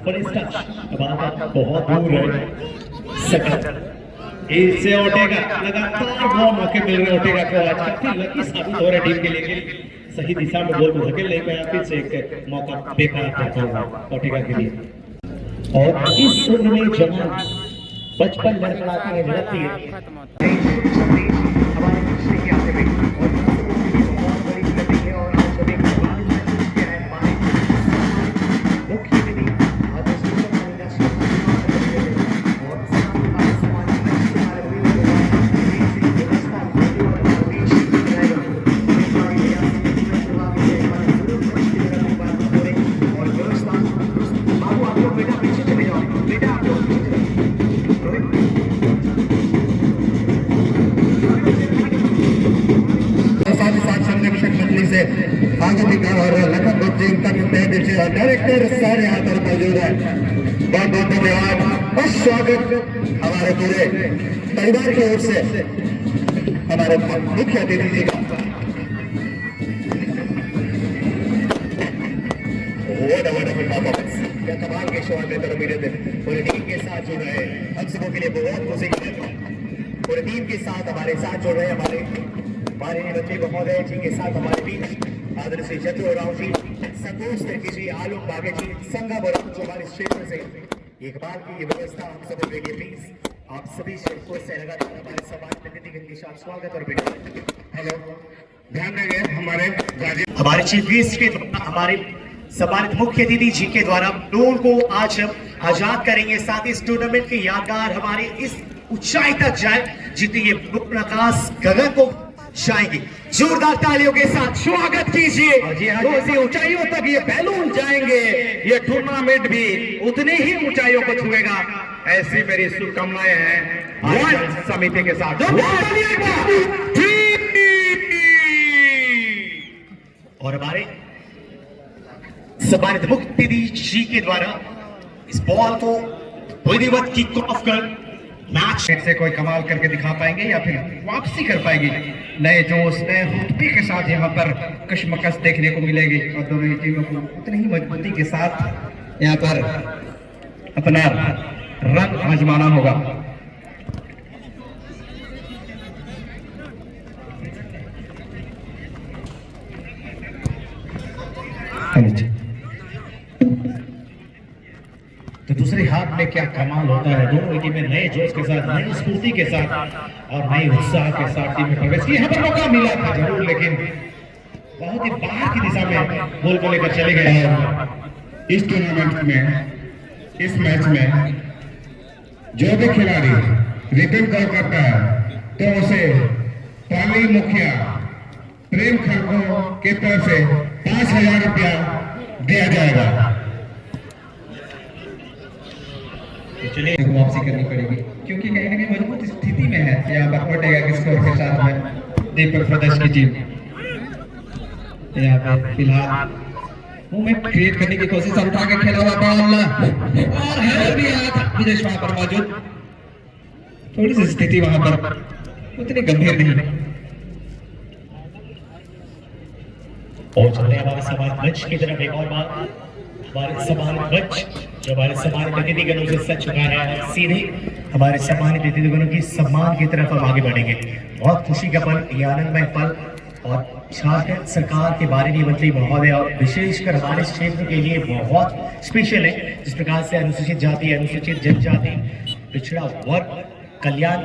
बड़े टच बहुत दूर है सकट इससे ओटेगा, लगातार बहुत मौके मिल रहे ओटेगा को आज काफी लकी साबित हो रहा है टीम के लिए। सही दिशा में बॉल को धकेल नहीं पाया, फिर से एक मौका बेकार जाता हुआ ओटेगा के लिए। और इस उम्र में जवान बचपन लड़खड़ाती है, लड़ती है। डायरेक्टर सर यहाँ पर मौजूद है, बहुत बहुत धन्यवाद और स्वागत हमारे पूरे परिवार की ओर से हमारे मुख्य अतिथि जी का। कमाल के शॉट देते पूरे टीम के साथ जुड़ रहे हम सबों के लिए बहुत खुशी की बात है। पूरे टीम के साथ हमारे साथ जुड़ रहे हमारे मंत्री महोदय जी के साथ हमारे बीच आदरणीय जतू राव जी, संतोष तिर्की जी, आलोक बागे जी, संगा बराम जो हमारे क्षेत्र से इकबाल की ये व्यवस्था हम सब के लिए प्लीज आप सभी क्षेत्रों से लगातार हमारे समाज प्रतिनिधि के साथ स्वागत और हेलो ध्यान देंगे हमारे चीफ गेस्ट के द्वारा हमारे सम्मानित मुख्य अतिथि जी के द्वारा लोगों को आज हम आजाद करेंगे। साथ ही इस टूर्नामेंट के यादगार हमारे इस ऊंचाई तक जाए जितनी ये प्रकाश गगन को जाएंगे। जोरदार तालियों के साथ स्वागत कीजिए। जी ऊंचाइयों तक ये बैलून जाएंगे, ये टूर्नामेंट भी उतनी ही ऊंचाइयों को छुएगा, ऐसी मेरी शुभकामनाएं हैं आयोजन समिति के साथ। और हमारे सम्मानित मुक्ति जी के द्वारा इस बॉल को विधिवत किक ऑफ कर मैच से कोई कमाल करके दिखा पाएंगे या फिर वापसी कर पाएंगे। नए जोश नए रुतबे के साथ यहाँ पर कशमकश देखने को मिलेगी और दोनों ही टीमों को उतनी ही मजबूती के साथ यहाँ पर अपना रंग आजमाना होगा। तो दूसरे हाथ में क्या कमाल होता है। दोनों टीमें नए जोश के साथ, नई स्फूर्ति के साथ और नए उत्साह के साथ टीम में प्रवेश किया। यहाँ पर मौका मिला था जरूर, लेकिन बहुत ही बाहर की दिशा में बॉल को लेकर चले गए। इस टूर्नामेंट में, इस मैच में जो भी खिलाड़ी रिटर्न कॉल करता है तो उसे पाली मुखिया प्रेम खड़को के तरफ से 5,000 रुपया दिया जाएगा। चलिए वापसी करनी पड़ेगी क्योंकि कहीं ना कहीं मजबूत स्थिति में है। यहाँ पर पटेगा के स्कोर के साथ में दीपक प्रदेश की टीम यहाँ पे फिलहाल मूवमेंट क्रिएट करने की कोशिश, उठा के खेला हुआ बॉल और हेडर भी आया था। विदेश वहां पर मौजूद, थोड़ी सी स्थिति वहां पर उतनी गंभीर नहीं। और चल रहे हमारे सम्मानित मंच की तरफ एक और बात, हमारे सम्मानित मंच जो हमारे सम्मानित अतिथिगणों से सच चुका है, सीधे हमारे सम्मानित अतिथिगणों की सम्मान की तरफ हम आगे बढ़ेंगे। बहुत खुशी का पल, ये आनंदमय पल और झारखंड सरकार के बारे मंत्री महोदय और विशेषकर हमारे क्षेत्र के लिए बहुत स्पेशल है। जिस प्रकार से अनुसूचित जाति, अनुसूचित जनजाति, पिछड़ा वर्ग कल्याण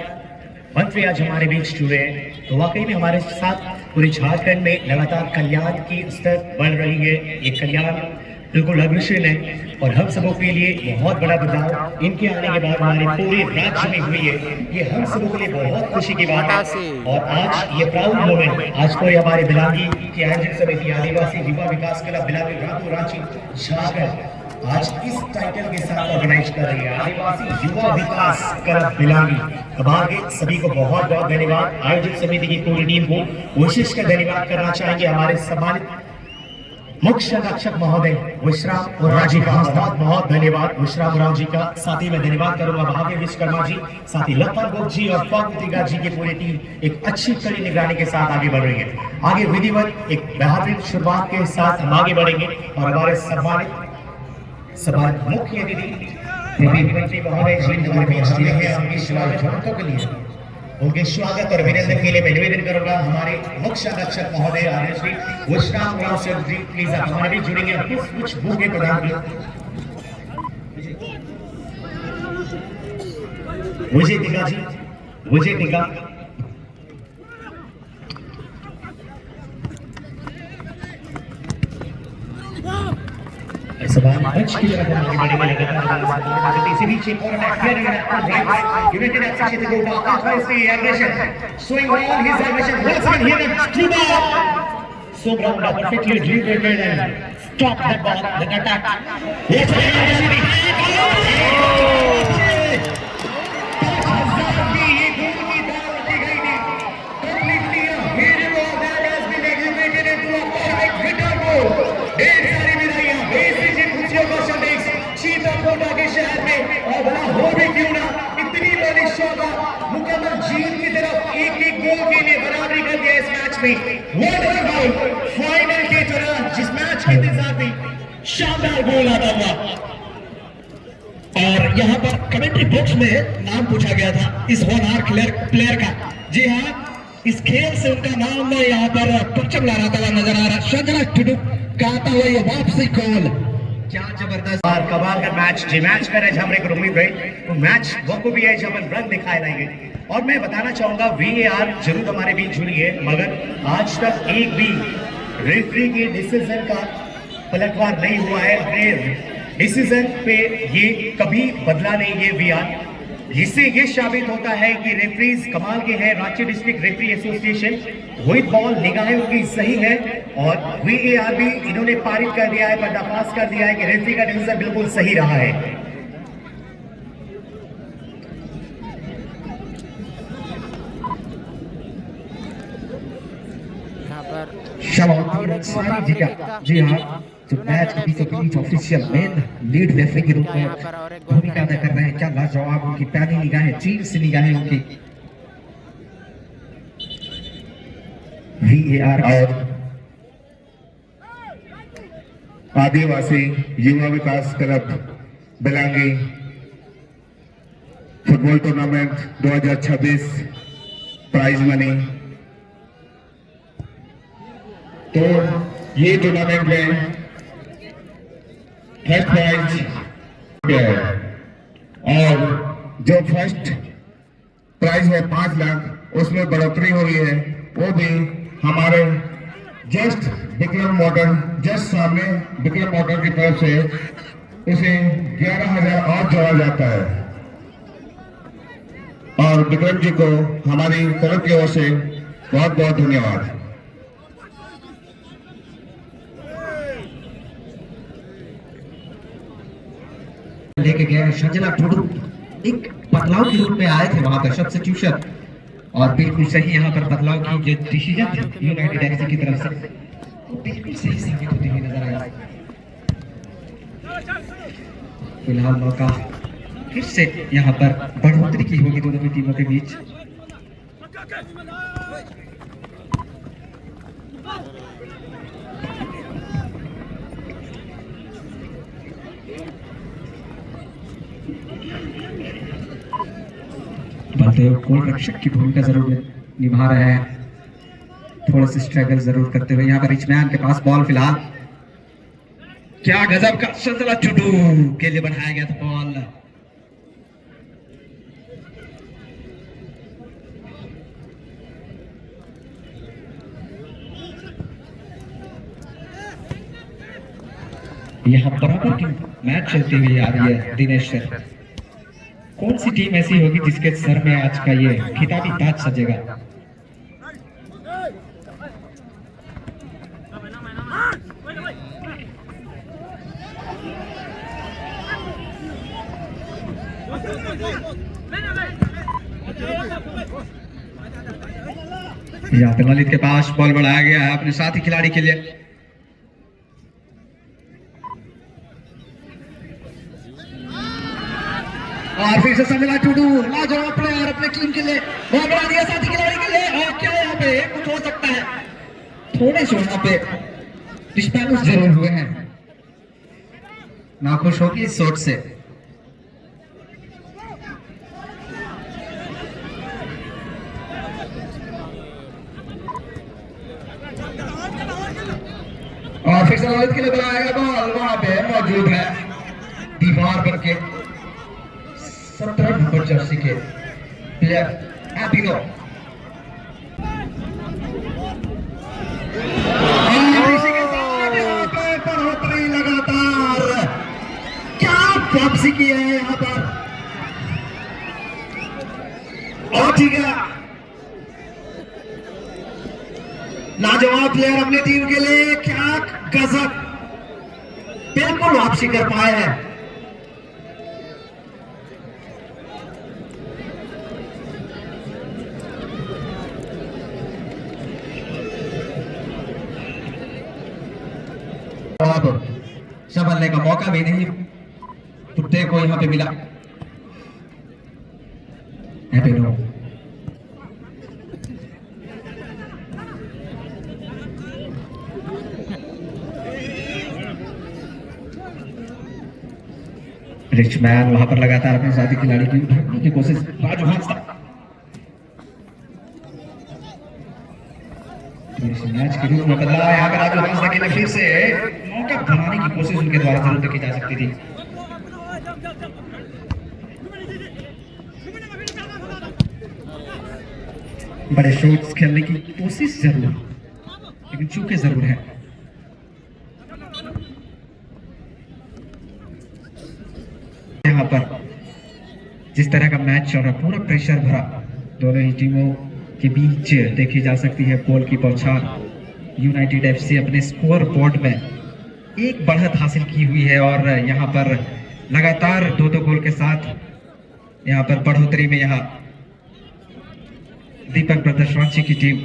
मंत्री आज हमारे बीच जुड़े हैं, तो वाकई में हमारे साथ पूरे झारखंड में लगातार कल्याण की स्तर बढ़ रही है। ये कल्याण बिल्कुल अग्रसर है और हम सबों के लिए बहुत बड़ा बदलाव इनके आने के बाद हमारे पूरे राज्य में हुई है। ये हम सबों के लिए बहुत खुशी की बात है और आज ये प्राउड मोमेंट आज कोई हमारे बिलांगी की आयोजन समिति आदिवासी युवा विकास क्लब बिलांगी रामपुर रांची झारखंड आज इस टाइटल के साथ ऑर्गेनाइज कर रही है, आदिवासी युवा विकास क्लब बिलांगी। अब आगे सभी को बहुत बहुत धन्यवाद। आयोजक समिति की पूरी टीम को विशेषकर धन्यवाद करना चाहेंगे। हमारे सम्मानित मुख्य संरक्षक महोदय विश्राम और राजी का बहुत बहुत धन्यवाद। विश्राम राव जी का साथ ही मैं धन्यवाद करूंगा भाग्य विश्वकर्मा जी, साथ ही लखन गोप जी और पौतिका जी की पूरी टीम एक अच्छी कड़ी निगरानी के साथ आगे बढ़ रही है। आगे विधिवत एक बेहतरीन शुरुआत के साथ हम आगे बढ़ेंगे और हमारे सम्मानित मुख्य अतिथि मंत्री महोदय जी हमारे बीच जुड़े हैं उनकी स्वागत के लिए, उनके स्वागत और अभिनंदन के लिए मैं निवेदन करूंगा हमारे मुख्य संरक्षक महोदय आर्य श्री विश्राम राव सर जी प्लीज आप हमारे बीच जुड़ेंगे और कुछ बुके प्रदान करें। विजय टिका जी, विजय टिका मंच की तरफ आगे बढ़ेंगे लगातार इसी बीच एक और United FC क्षेत्र को बाकायदा से aggression showing all his aggression once again here at Cuba so ground perfectly delivered and stop the ball the attack yes शहर में और बड़ा हो भी क्यों ना इतनी बड़ी शोभा मुकम्मल जीत की तरफ एक गोल के लिए बराबरी कर दिया इस मैच में। फाइनल की तरह जिस मैच की इंतजार थी शानदार गोल आता हुआ और यहाँ पर कमेंट्री बॉक्स में नाम पूछा गया था इस होनहार प्लेयर का। जी हाँ, इस खेल से उनका नाम यहाँ पर परचम लहराता हुआ नजर आ रहा। शजरा टुडुक कहता हुआ ये वापसी गोल, क्या जबरदस्त और कमाल का मैच जी मैच करे हमरे को उम्मीद रही तो मैच वो को भी है जब रन दिखाए जाएंगे। और मैं बताना चाहूंगा VAR जरूर हमारे बीच जुड़ी है मगर आज तक एक भी रेफरी के डिसीजन का पलटवार नहीं हुआ है। अपने डिसीजन पे ये कभी बदला नहीं है VAR इससे ये साबित होता है कि रेफरीज कमाल के हैं। Ranchi district referee association, with ball निगाहें उनकी सही है और VAR भी इन्होंने पारित कर दिया है, पर्दाफाश कर दिया है कि रेफरी का डिसीजन बिल्कुल सही रहा है। यहाँ पर शबाब जी का, जी हाँ, जो मैच के बीचों बीच ऑफिशियल मेन लीड रेफरी के रूप में भूमिका अदा कर रहे हैं। क्या लाजवाब उनकी प्यारी निगाहें, चीर सी निगाहें उनकी। VAR और Adivasi Yuva Vikas Club Belangi football tournament 2026 prize money. तो ये टूर्नामेंट में फर्स्ट प्राइज और जो फर्स्ट प्राइज है 5 लाख, उसमें बढ़ोतरी हुई है। वो भी हमारे जस्ट विक्रम मोटर, जस्ट सामने विक्रम मोटर की तरफ से उसे 11,000 और जोड़ा जाता है। और विक्रम जी को हमारी तरफ की ओर से बहुत बहुत धन्यवाद। लेके गए हैं शजला टुडू, एक बदलाव के रूप में आए थे वहां पर सब्स्टिट्यूशन, और बिल्कुल सही यहाँ पर बदलाव की जो डिसीजन थी यूनाइटेड एफसी की तरफ से, वो बिल्कुल सही साबित होती हुई नजर आया। फिलहाल मौका फिर से यहाँ पर बढ़ोतरी की होगी दोनों की टीमों के बीच। बलदेव गोल रक्षक की भूमिका जरूर निभा रहे हैं, थोड़ा सा स्ट्रगल जरूर करते हुए। यहाँ पर रिचमैन के पास बॉल, फिलहाल क्या गजब का शजला टुडू के लिए बनाया गया था बॉल। यहाँ बराबर की मैच चलती हुई आ रही है दिनेश सर। कौन सी टीम ऐसी होगी जिसके सर में आज का ये खिताबी ताज सजेगा? यहाँ पे ललित के पास बॉल बढ़ाया गया है अपने साथी खिलाड़ी के लिए। और फिर से सजला टुडू लाजवाब प्लेयर अपने टीम के लिए, बॉल बढ़ा दिया साथी खिलाड़ी के लिए। और क्या यहाँ पे कुछ हो सकता है? थोड़े से यहाँ पे डिस्पैलेंस जरूर हुए हैं, नाखुश होगी इस शॉट से। और फिर से ललित के लिए बनाया गया बॉल, वहां पे मौजूद है दीवार पर के 17 नंबर जर्सी के प्लेयर एबिनो। बढ़ोतरी लगातार, क्या वापसी की है यहाँ पर। और ठीक है, लाजवाब प्लेयर अपनी टीम के लिए, क्या गजब, बिल्कुल वापसी कर पाए हैं। अब संभलने का मौका भी नहीं टुट्टे को यहाँ पे मिला। एबिनो रिचमैन वहां पर लगातार अपने साथी खिलाड़ी की ढूंढने की कोशिश, राजू हांसदा मैच के रूप में बदला। यहाँ पर राजू हांसदा की फिर से मौका बनाने की कोशिश उनके द्वारा जरूर देखी जा सकती थी। बड़े शॉट्स खेलने की कोशिश जरूर, लेकिन चूके जरूर है। यहाँ पर जिस तरह का मैच चल रहा, पूरा प्रेशर भरा दोनों ही टीमों के बीच देखी जा सकती है। गोल की बौछार यूनाइटेड एफसी अपने स्कोर बोर्ड में एक बढ़त हासिल की हुई है और यहाँ पर लगातार 2-2 गोल के साथ यहाँ पर बढ़ोतरी में यहाँ दीपक ब्रदर्स रांची की टीम।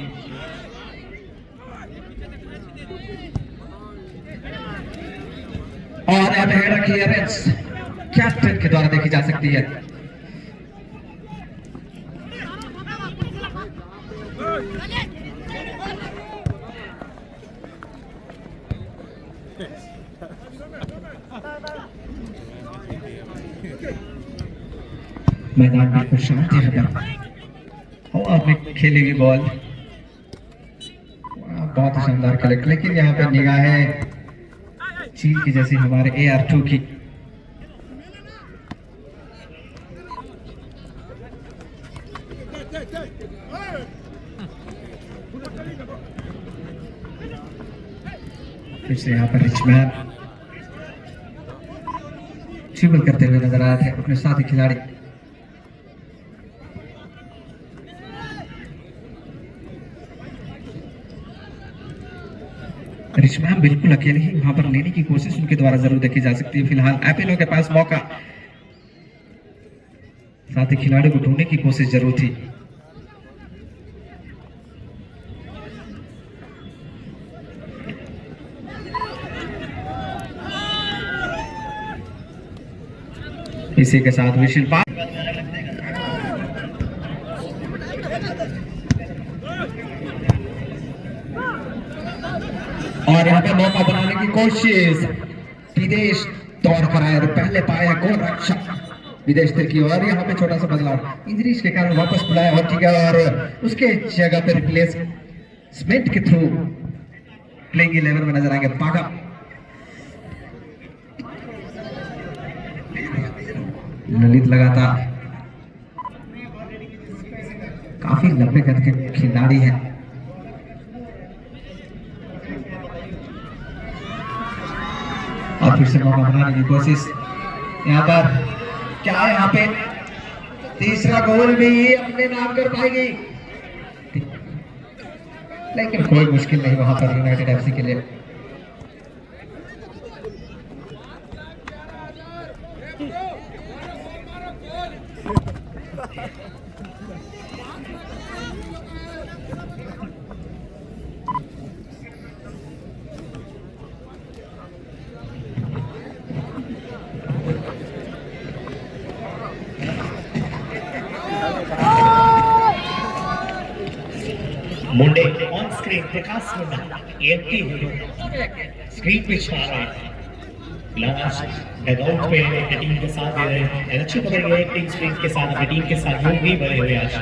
और अब हेडर क्लियरेंस कैप्टन के द्वारा देखी जा सकती है। मैदान बिल्कुल शांत है हवा में खेली हुई बॉल बहुत ही शानदार कलेक्ट, लेकिन यहाँ पे निगाहें चील की जैसी हमारे AR2 की। फिर से यहाँ पर रिचमैन ट्रिबल करते हुए नजर आ रहे थे अपने साथी खिलाड़ी। रिचमैन बिल्कुल अकेले ही वहां पर लेने की कोशिश उनके द्वारा जरूर देखी जा सकती है। फिलहाल एपिलो के पास मौका, साथी खिलाड़ी को ढूंढने की कोशिश जरूर थी। इसी के साथ विशिल पास और यहाँ पे मौका बनाने की कोशिश, विदेश दौड़ कर आया, पहले पाया गोल रक्षक विदेश की। और यहाँ पे छोटा सा बदलाव इंजरीज के कारण वापस बुलाया हो ठीक है, और उसके जगह पे रिप्लेसमेंट के थ्रू प्लेइंग 11 में नजर आएंगे बागा। ललित लगातार काफी लंबे कद के खिलाड़ी हैं। और फिर से मौका बनाने की कोशिश, यहाँ पर क्या है, यहाँ पे तीसरा गोल भी अपने नाम कर पाएगी, लेकिन कोई मुश्किल नहीं वहां पर यूनाइटेड एफसी के लिए। मुंडे ऑन स्क्रीन, प्रकाश मुंडा एएफटी हीरो स्क्रीन पे छा रहे हैं। लास्ट डगआउट पे अपनी टीम के साथ दे रहे हैं। अच्छी खबर ये है टीम स्क्रीन के साथ अपनी टीम के साथ यूं भी बने हुए आज।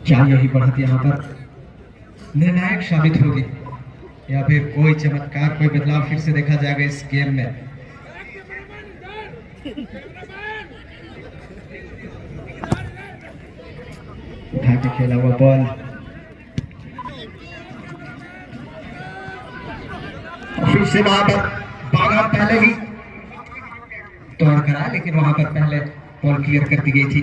क्या यही बढ़त यहाँ पर निर्णायक साबित होगी या फिर कोई चमत्कार, कोई बदलाव फिर से देखा जाएगा इस गेम में? उठा के खेला हुआ बॉल, फिर से वहां पर बागा पहले ही तोड़ करा, लेकिन वहां पर पहले बॉल क्लियर कर दी गई थी।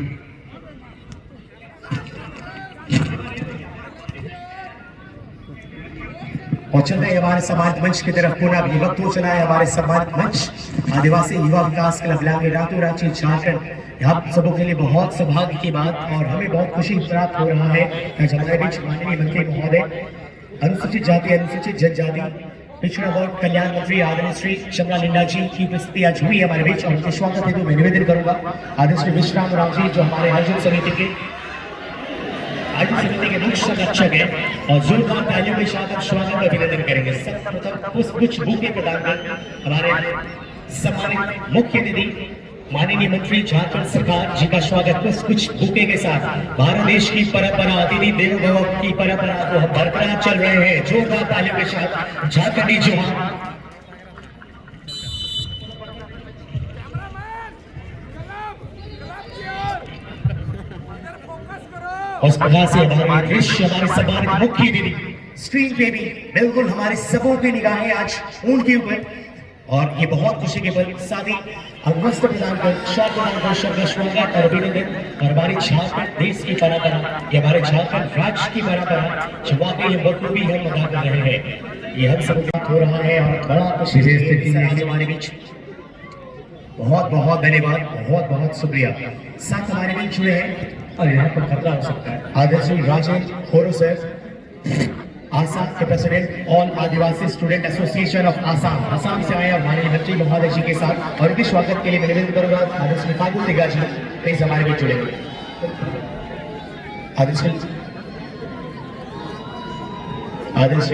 और चल रहे हमारे सम्मानित मंच की तरफ पुनः ये वक्त हो चला है हमारे सम्मानित मंच आदिवासी युवा विकास क्लब लांगे रातों रांची झारखंड। आप सबों के लिए बहुत सौभाग्य की बात और हमें बहुत खुशी प्राप्त हो रहा है कि हमारे बीच माननीय मंत्री महोदय अनुसूचित जाति अनुसूचित जनजाति पिछड़ा वर्ग कल्याण मंत्री आदरणीय श्री शमला लिंडा जी की उपस्थिति आज हुई हमारे बीच, और उनके स्वागत हेतु मैं निवेदन करूंगा आदरणीय श्री विश्राम राम जी जो हमारे आयोजन समिति के मुख्य संरक्षक है, और जोरदार तालियों के साथ स्वागत का अभिनंदन करेंगे। सर्वप्रथम पुष्प बुके प्रदान कर हमारे सम्मानित मुख्य अतिथि माननीय मंत्री झारखंड सरकार जी का स्वागत पुष्प बुके के साथ। भारत देश की परंपरा अतिथि देवो भव की परंपरा को हम बरकरार चल रहे हैं। जोरदार तालियों के साथ झारखंडी जोहार। और इस प्रकार से हमारे दृश्य हमारे सम्मानित मुख्य अतिथि स्क्रीन पे भी बिल्कुल हमारे सबों की निगाहें आज उनके ऊपर, और ये बहुत खुशी के पल। साथ ही अगस्त प्रदान कर स्वागत और अभिनंदन, और हमारी झारखंड देश की परंपरा, ये हमारे झारखंड राज्य की परंपरा जो वाकई हम बखूबी हम अदा कर रहे हैं, ये हम सब बात हो रहा है और बड़ा खुशी हमारे बीच। बहुत बहुत धन्यवाद, बहुत बहुत शुक्रिया। साथ हमारे बीच जुड़े हैं और यहाँ पर खतरा हो सकता है आदर्शी राजेंद्र होरो सर, आसाम के president all Adivasi student association of Assam से आए हमारे मंत्री महोदय जी के साथ, और इनके स्वागत के लिए मैं निवेदन करूंगा आदर्श फागुन तिग्गा जी प्लीज हमारे बीच जुड़े। आदर्श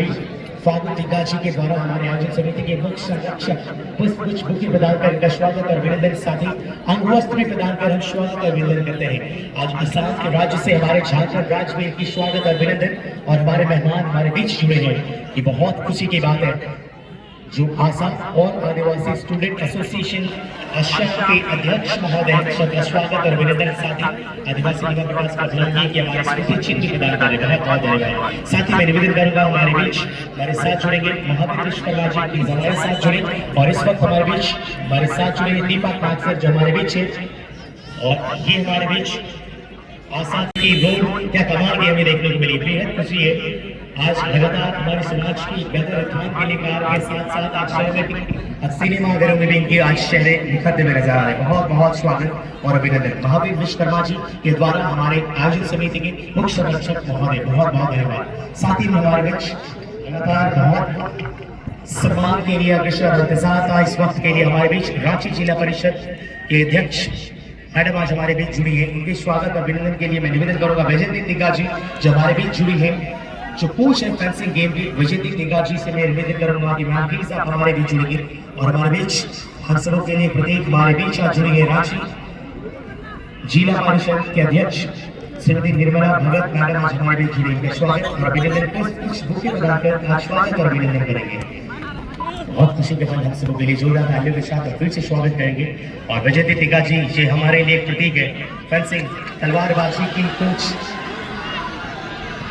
फागुन तिग्गा जी के द्वारा हमारे आयोजन समिति के मुख्य संरक्षक पुष्प बुके प्रदान कर इनका स्वागत और अभिनंदन, साथ ही अंगवस्त्र भी प्रदान कर हम स्वागत और अभिनंदन करते हैं। आज आसाम के राज्य से हमारे झारखंड राज्य में इनकी स्वागत और अभिनंदन, और हमारे मेहमान हमारे बीच जुड़े हैं, ये बहुत खुशी की बात है। जो आसाम और आदिवासी स्टूडेंट एसोसिएशन असम के अध्यक्ष महोदय सबका स्वागत और अभिनंदन, साथ ही आदिवासी निगम विकास का अभिनंदन की हमारे स्मृति चिन्ह प्रदान कर रहे हैं, बहुत बहुत धन्यवाद। साथ ही मैं निवेदन करूंगा हमारे बीच हमारे साथ जुड़ेंगे महावीर विश्वकर्मा जी प्लीज हमारे साथ जुड़े, और इस वक्त हमारे बीच हमारे साथ जुड़ेंगे दीपक नाथ सर जो हमारे बीच है, और ये हमारे बीच आसाम की रोड क्या कमाल की हमें देखने को मिली, बेहद खुशी है। आज लगातार हमारे समाज की बेहतर उत्थान के लिए कार्य के साथ साथ आज शहर में सिनेमा घरों में भी इनकी आज शहरे निखरते हुए नजर आ रहे हैं। बहुत बहुत स्वागत और अभिनंदन महावीर विश्वकर्मा जी के द्वारा हमारे आयोजन समिति के मुख्य संरक्षक महोदय, बहुत बहुत धन्यवाद। साथ ही हमारे बीच लगातार बहुत सम्मान के लिए अग्रसर इंतजार था इस वक्त के लिए हमारे बीच रांची जिला परिषद के अध्यक्ष मैडम आज हमारे बीच जुड़ी है, उनके स्वागत और अभिनंदन के लिए मैं निवेदन करूंगा वैजयंती तिग्गा जी जो हमारे बीच जुड़ी है, जो पूछ एंड फेंसिंग गेम की वैजयंती तिग्गा जी से मैं निवेदन करूंगा कि मैम प्लीज आप हमारे बीच जुड़ेंगे, और हमारे बीच हम सबों के लिए प्रत्येक हमारे बीच आज जुड़ी है रांची जिला परिषद के अध्यक्ष श्रीमती निर्मला भगत मैडम आज हमारे बीच जुड़ी है, स्वागत और अभिनंदन कुछ बुके प्रदान कर आज स्वागत और अभिनंदन करेंगे। बहुत खुशी के पल हम सबों के लिए जोरदार तालियों के साथ फिर से स्वागत करेंगे, और वैजयंती तिग्गा जी ये हमारे लिए एक प्रतीक है, फेंसिंग तलवारबाजी की कोच,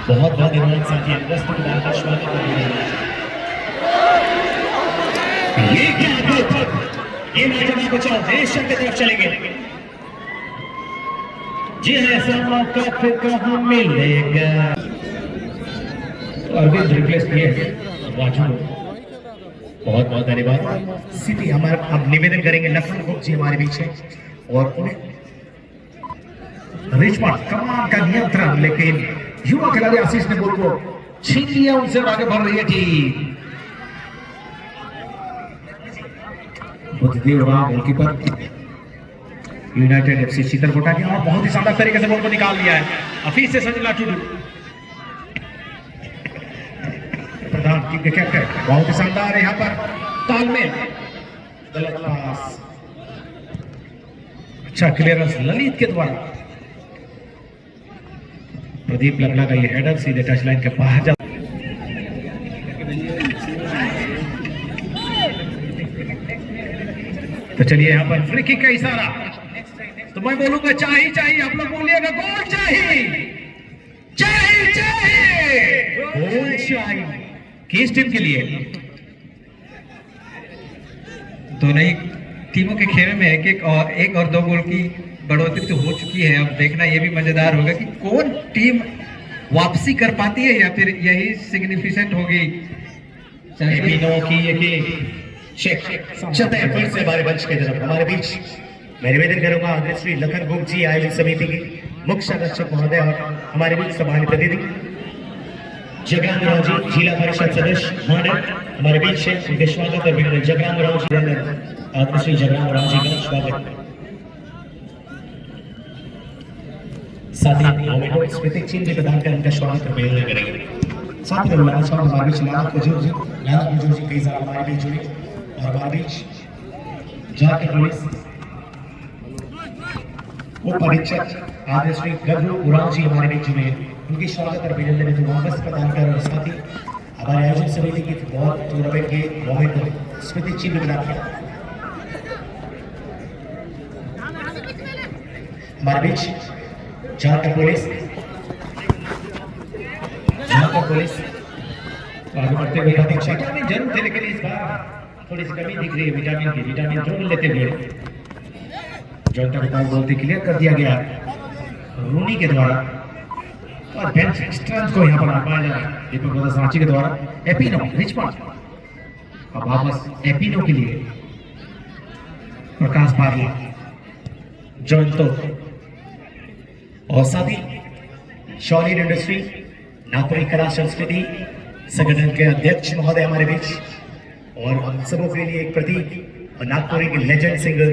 बहुत बहुत धन्यवाद। साथी अगस्त प्रदान का स्वागत ये क्या अद्भुत, ये नौजवान बचाओ देश की तरफ चलेंगे। जी हाँ, ऐसा मौका फिर कहाँ मिलेगा, और भी रिप्लेस किए राजू, बहुत बहुत धन्यवाद। सिटी हमारे अब निवेदन करेंगे लखन गुप्त जी हमारे बीच है, और उन्हें रिचमंड कमान का नियंत्रण, लेकिन युवा खिलाड़ी आशीष ने बॉल को छीन लिया, उनसे आगे बढ़ रही है team. Buddhadev Ram goalkeeper United FC Chitrakota की, और बहुत ही शानदार तरीके से बॉल को निकाल लिया है हफीज से संजला टुडू प्रधान टीम के कैप्टन, बहुत ही शानदार है यहाँ पर तालमेल, गलत पास, अच्छा क्लियरेंस ललित के द्वारा, प्रदीप लकड़ा का ये हेडर सीधे टच लाइन के बाहर जा, तो चलिए यहाँ पर फ्री किक का इशारा, तो मैं बोलूंगा चाहिए चाहिए, आप लोग बोलिएगा गोल चाहिए चाहिए चाहिए गोल चाहिए किस टीम के लिए। दोनों ही टीमों के खेमे में एक और दो गोल की बढ़ोतरी तो हो चुकी है, अब देखना ये भी मजेदार होगा कि कौन टीम वापसी कर पाती है, या फिर यही सिग्निफिकेंट होगी चलते हैं फिर से हमारे मंच के तरफ। हमारे बीच मैं निवेदन करूंगा आदरणीय श्री लखन गुप्त जी आयोजन समिति के मुख्य संरक्षक महोदय, और हमारे बीच सम्मानित अतिथि जगराम राव जी जिला परिषद सदस्य महोदय हमारे बीच है, उनके स्वागत और अभिनंदन। जगराम राव जी आदरणीय श्री जगराम राव जी का स्वागत, साथ ही मोमेंटो स्मृति चिन्ह भी प्रदान कर उनका स्वागत और अभिनंदन करेंगे। साथ ही हमारे साथ हमारे बीच लाला कुजूर जी कई सारा हमारे बीच जुड़े, और हमारे बीच जाके पुलिस उप अधीक्षक आदरणीय श्री गगरू उराव जी हमारे बीच जुड़े, उनकी स्वागत और अभिनंदन हेतु वापस प्रदान कर, और साथ ही हमारे आयोजन समिति की बहुत टूर्नामेंट के मोमेंटो स्मृति चिन्ह प्रदान किया। हमारे बीच झारखंड पुलिस आगे बढ़ते हुए विटामिन जरूर थे, लेकिन इस बार थोड़ी सी कमी दिख रही है विटामिन की। विटामिन जरूर लेते हुए जॉइंटा को बॉल बोलते क्लियर कर दिया गया रूनी के द्वारा, और बेंच स्ट्रेंथ को यहाँ पर आजमाया जा रहा है दीपक ब्रदर्स रांची के द्वारा। एपिनो रिचमंड, अब वापस एपिनो के लिए प्रकाश पारला, जॉइंटो और साथ ही शॉलिन इंडस्ट्री नागपुरी कला संस्कृति संगठन के अध्यक्ष महोदय हमारे बीच, और हम सबों के लिए एक प्रतीक और नागपुरी के लेजेंड सिंगर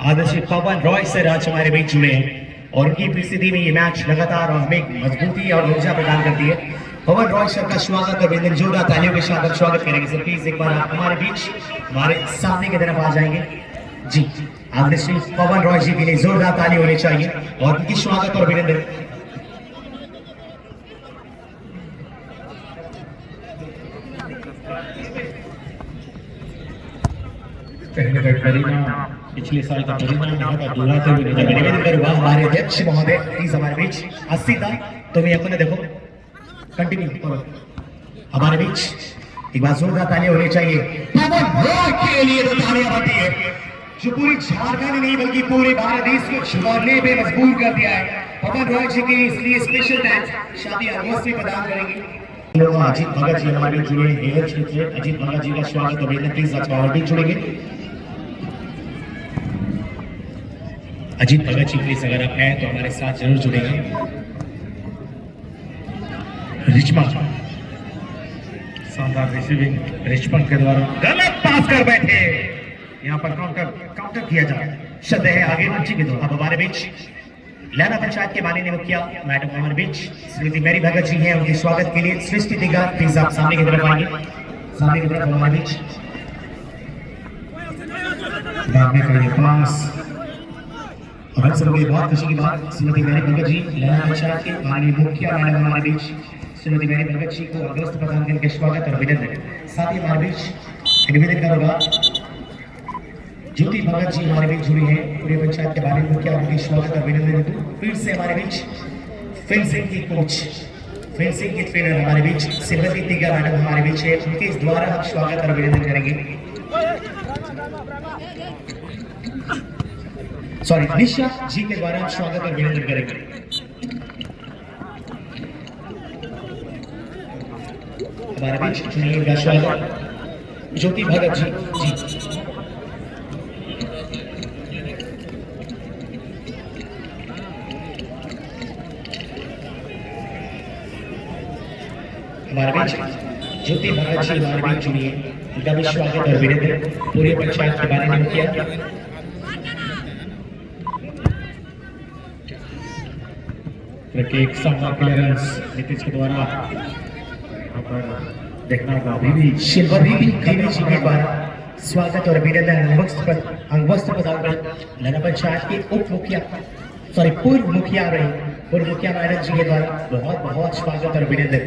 आदर्श पवन रॉय सर आज हमारे बीच जुड़े हैं, और उनकी उपस्थिति में ये मैच लगातार और हमें मजबूती और ऊर्जा प्रदान करती है। पवन रॉय सर का स्वागत और बिंदु जोरदार तालियों के साथ स्वागत करेंगे। सर प्लीज एक बार आप हमारे बीच हमारे सामने की तरफ आ जाएंगे जी। आदर्श पवन रॉय जी के लिए जोरदार ताली होनी चाहिए और उनकी स्वागत और अभिनंदन। पिछले साल का निवेदन करूंगा हमारे अध्यक्ष महोदय प्लीज हमारे बीच 80 था, तो मैं अपने देखो कंटिन्यू करो हमारे बीच एक बार जोरदार तालियां होनी चाहिए पवन रॉय के लिए। तो तालियां बनती है जो पूरी झारखंड नहीं बल्कि पूरे भारत देश को छुड़ाने पे मजबूर कर दिया है। पवन रॉय जी के इसलिए स्पेशल थैंक्स शादी एनिवर्सरी प्रदान करेंगे। अजीत भगत जी हमारे बीच जुड़े हैं, अजीत भगत जी का स्वागत अभिनंदन प्लीज आज हमारे बीच जुड़ेंगे। अजीत भगत जी प्लीज अगर आप हैं तो हमारे साथ जरूर जुड़ेंगे। रिचमंड शानदार रिसीविंग रिचमंड के द्वारा गलत पास कर बैठे, यहाँ पर काउंटर किया जाए शब्द है आगे रांची के द्वारा। अब हमारे बीच लैना पंचायत के माननीय मुखिया मैडम हमारे बीच श्रीमती मेरी भगत जी हैं, उनके स्वागत के लिए सृष्टि दिग्गा प्लीज आप सामने की तरफ आएंगे। सामने की तरफ हमारे बीच पास और हम सबके बहुत खुशी की बात श्रीमती मेरी भगत जी लैना पंचायत के माननीय मुखिया मैडम हमारे बीच श्रीमती मेरी भगत जी को अगस्त प्रदान करके स्वागत और अभिनंदन। साथ ही हमारे बीच निवेदन करूंगा ज्योति भगत जी हमारे बीच जुड़ी है, पूरे पंचायत के माननीय मुखिया उनकी स्वागत और अभिनंदन। फिर से हमारे बीच फेंसिंग की कोच फेंसिंग की ट्रेनर हमारे बीच श्रीमती तिग्गा मैडम हमारे बीच है, उनके इस द्वारा हम स्वागत और अभिनंदन करेंगे। सॉरी निशा जी के द्वारा स्वागत और अभिनंदन करेंगे। हमारे बीच चुनिए का स्वागत ज्योति भगत जी। हमारे बीच ज्योति भगत जी हमारे बीच चुनिए, उनका भी स्वागत और अभिनंदन पूरे पंचायत के बारे में किया। एक शानदार क्लियरेंस नीतीश के द्वारा यहाँ पर देखना होगा। अभी भी सिल्वर भी जी के द्वारा स्वागत और अभिनंदन अंगवस्त्र प्रदान कर लैना पंचायत के उप मुखिया पूर्व मुखिया मैडम जी के द्वारा बहुत बहुत स्वागत और अभिनंदन।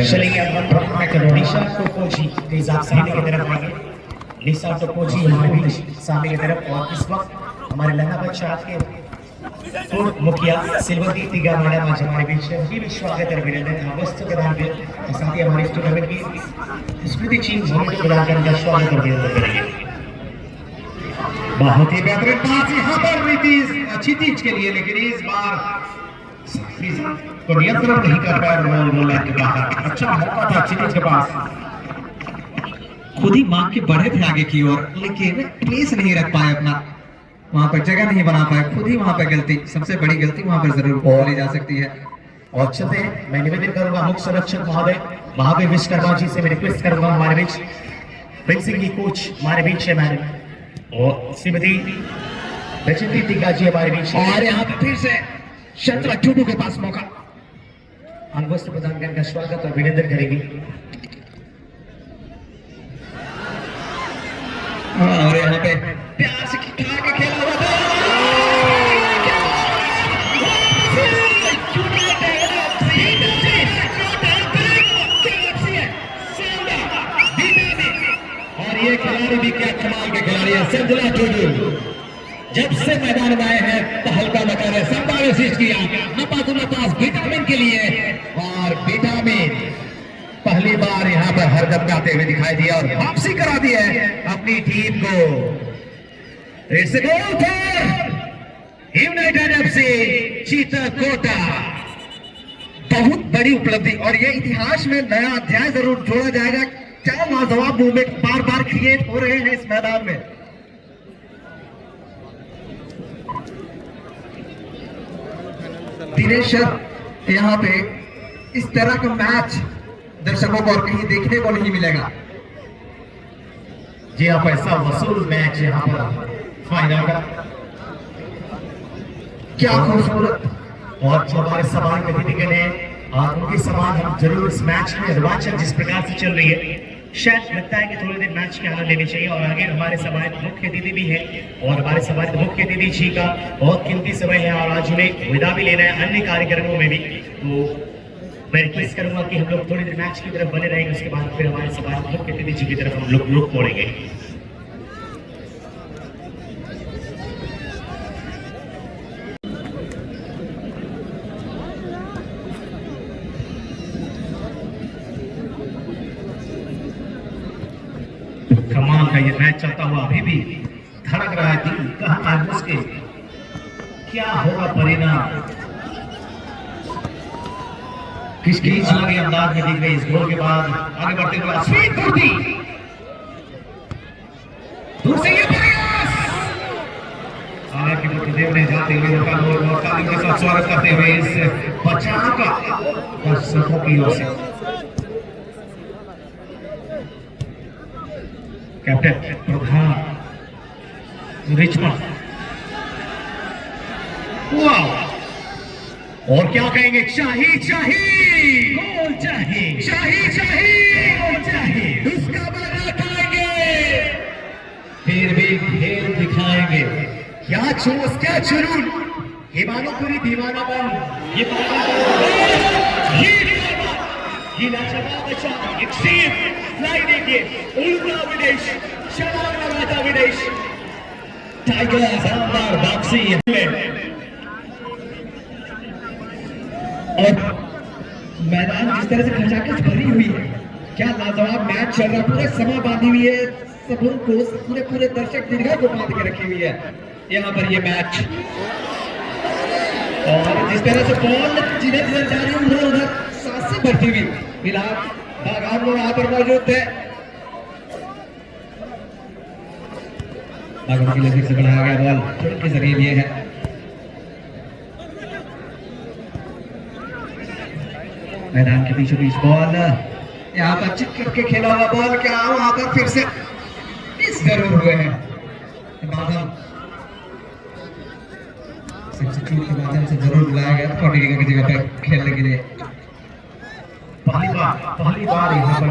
चलिए अब हम निशा टोको जी प्लीज आप सामने की तरफ आएंगे। निशा टोको जी हमारे बीच सामने की तरफ, और इस वक्त हमारे लैना पंचायत के पूर्व मुखिया सिल्वती तिग्गा मैडम आज हमारे बीच है, उनकी भी स्वागत और अभिनंदन वस्त्र प्रदान कर साथ ही हमारे टूर्नामेंट की स्मृति चिन्ह मोमेंट प्रदान करने का स्वागत और अभिनंदन करेंगे। बहुत ही बेहतरीन पास यहाँ पर नीतीश क्षितिज के लिए, लेकिन इस बार तो नियंत्रण नहीं कर पाया बॉल के बाहर। अच्छा मौका था क्षितिज के पास, खुद ही मार के बढ़े थे आगे की ओर, लेकिन प्लेस नहीं रख पाए अपना, वहां पर जगह नहीं बना पाए, खुद ही वहां पर गलती, सबसे बड़ी गलती वहां पर जरूर बोली जा सकती है। और चलते हैं, मैं निवेदन करूंगा मुख्य संरक्षक महोदय महावीर विश्वकर्मा जी से मैं रिक्वेस्ट करूंगा हमारे बीच फेंसिंग की कोच हमारे बीच है मैडम, और श्रीमती बचंती तिग्गा जी हमारे बीच, और यहाँ पे फिर से शंतरा टूडू के पास मौका, अंगवस्त्र प्रदान करने का स्वागत और अभिनंदन करेंगे। और यहाँ पे प्यार से खिला के खेला हुआ और ये खिलाड़ी भी क्या कमाल के खिलाड़ी है संजना टूडू, जब से मैदान में आए हैं तो हल्का मचा रहे, 47 किया पास विटामिन के लिए, और विटामिन पहली बार यहाँ पर हरकत आते हुए दिखाई दिया और वापसी करा दी है अपनी टीम को। It's a goal for United FC Chitrakota. बहुत बड़ी उपलब्धि, और ये इतिहास में नया अध्याय जरूर जोड़ा जाएगा। क्या लाजवाब मूवमेंट बार बार क्रिएट हो रहे हैं इस मैदान में। दिनेश सर, यहाँ पे इस तरह का मैच दर्शकों को और कहीं देखने को नहीं मिलेगा। जी हाँ, पैसा वसूल मैच यहाँ पर फाइनल का। क्या खूबसूरत, और जो हमारे सवाल में भी निकले उनकी सवाल हम जरूर इस मैच में रोमांचक जिस प्रकार से चल रही है, शायद लगता है कि थोड़ी देर मैच के आनंद लेनी चाहिए। और आगे हमारे समाज मुख्य अतिथि भी है, और हमारे समाज मुख्य अतिथि जी का बहुत कीमती समय है, और आज उन्हें विदा भी लेना है अन्य कार्यक्रमों में भी। तो मैं रिक्वेस्ट करूंगा कि हम लोग थोड़ी देर मैच की तरफ बने रहेंगे, उसके बाद फिर हमारे समाज मुख्य अतिथि जी की तरफ हम लोग रुख मोड़ेंगे। कमाल का ये मैच चलता हुआ अभी भी धड़क रहा है दिल, कहाँ आज उसके क्या होगा परिणाम, किसकी लगे अंदाज में दिख रही इस गोल के बाद आगे बढ़ते हुए अश्विन कुर्ती, दूर से ये प्रयास, हालांकि बुद्धदेव ने जाते हुए तालियों के साथ स्वागत करते हुए इस बचाव का दर्शकों की ओर से। कैप्टन प्रधान रिचमंड, वाह, और क्या कहेंगे, चाहिए चाहिए गोल, चाहिए चाहिए चाहिए गोल, चाहिए उसका बदला खाएंगे, फिर भी खेल दिखाएंगे। क्या जोश, क्या जुनून, ये मानो पूरी दीवानापन, ये लाजवाब बचा, एक सेफ फ्लाई देखिए, उल्टा विदेश, छलांग लगाता विदेश, टाइगर शानदार वापसी और मैदान जिस तरह से खचाखच भरी हुई है, क्या लाजवाब मैच चल रहा है, पूरे समय बांधी हुई है, सबों को पूरे पूरे दर्शक दीर्घा को बांध के रखी हुई है यहाँ पर ये मैच। और जिस तरह से बॉल जिधर जा रही है उधर उधर सांसें भरती हुई, फिलहाल बागान लोग यहाँ पर मौजूद है। बागान की लकीर से बढ़ाया गया बॉल थोड़ी के जरिए लिए है, मैदान के बीचों बीच बॉल, यहाँ पर चिट करके खेला हुआ बॉल, क्या वहां पर फिर से मिस जरूर हुए हैं। बादल सब्स्टिट्यूट के माध्यम से जरूर बुलाया गया था कोटिका की जगह पर खेलने के लिए। पहली बार यहाँ पर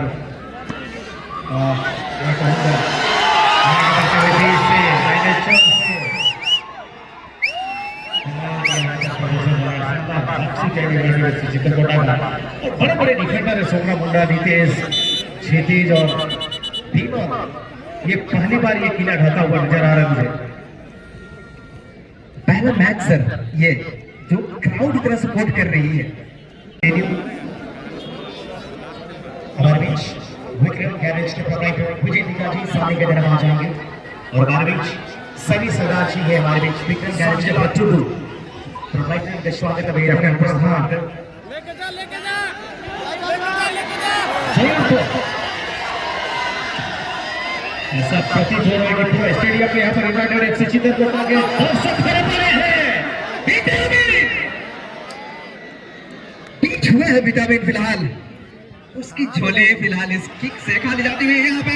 बड़े बड़े डिफेंडर है, सोमना मुंडा, नितेश, क्षितिज और तीनों, ये पहली बार ये किला ढाता हुआ नजर आ रहा है मुझे। पहला मैच सर ये जो क्राउड इतना सपोर्ट कर रही है। हमारे बीच विक्रम गैरेज के प्रोप्राइटर विजय टीका जी सामने की तरफ आ जाएंगे, और हमारे बीच सनी सरदार जी है, हमारे बीच विक्रम गैरेज के बच्चों प्रोप्राइटर का स्वागत है कैप्टन प्रधान। ऐसा प्रतीत हो रहा है कि पूरा स्टेडियम में यहाँ पर यूनाइटेड एफसी चित्रकोटा के दर्शक खड़े पड़े हैं। पीठ हुए है विटामिन, फिलहाल उसकी झोले फिलहाल इस किक से खाली जाती हुई यहाँ पे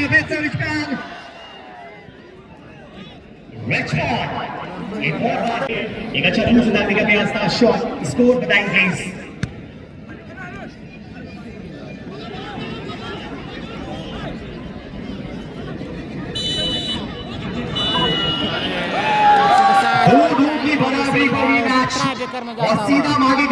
एक और बार एक अच्छा दूर से डालने का प्रयास था, शॉट स्कोर बताएं प्लीज। की बराबरी को भी मैच और सीधा मांगी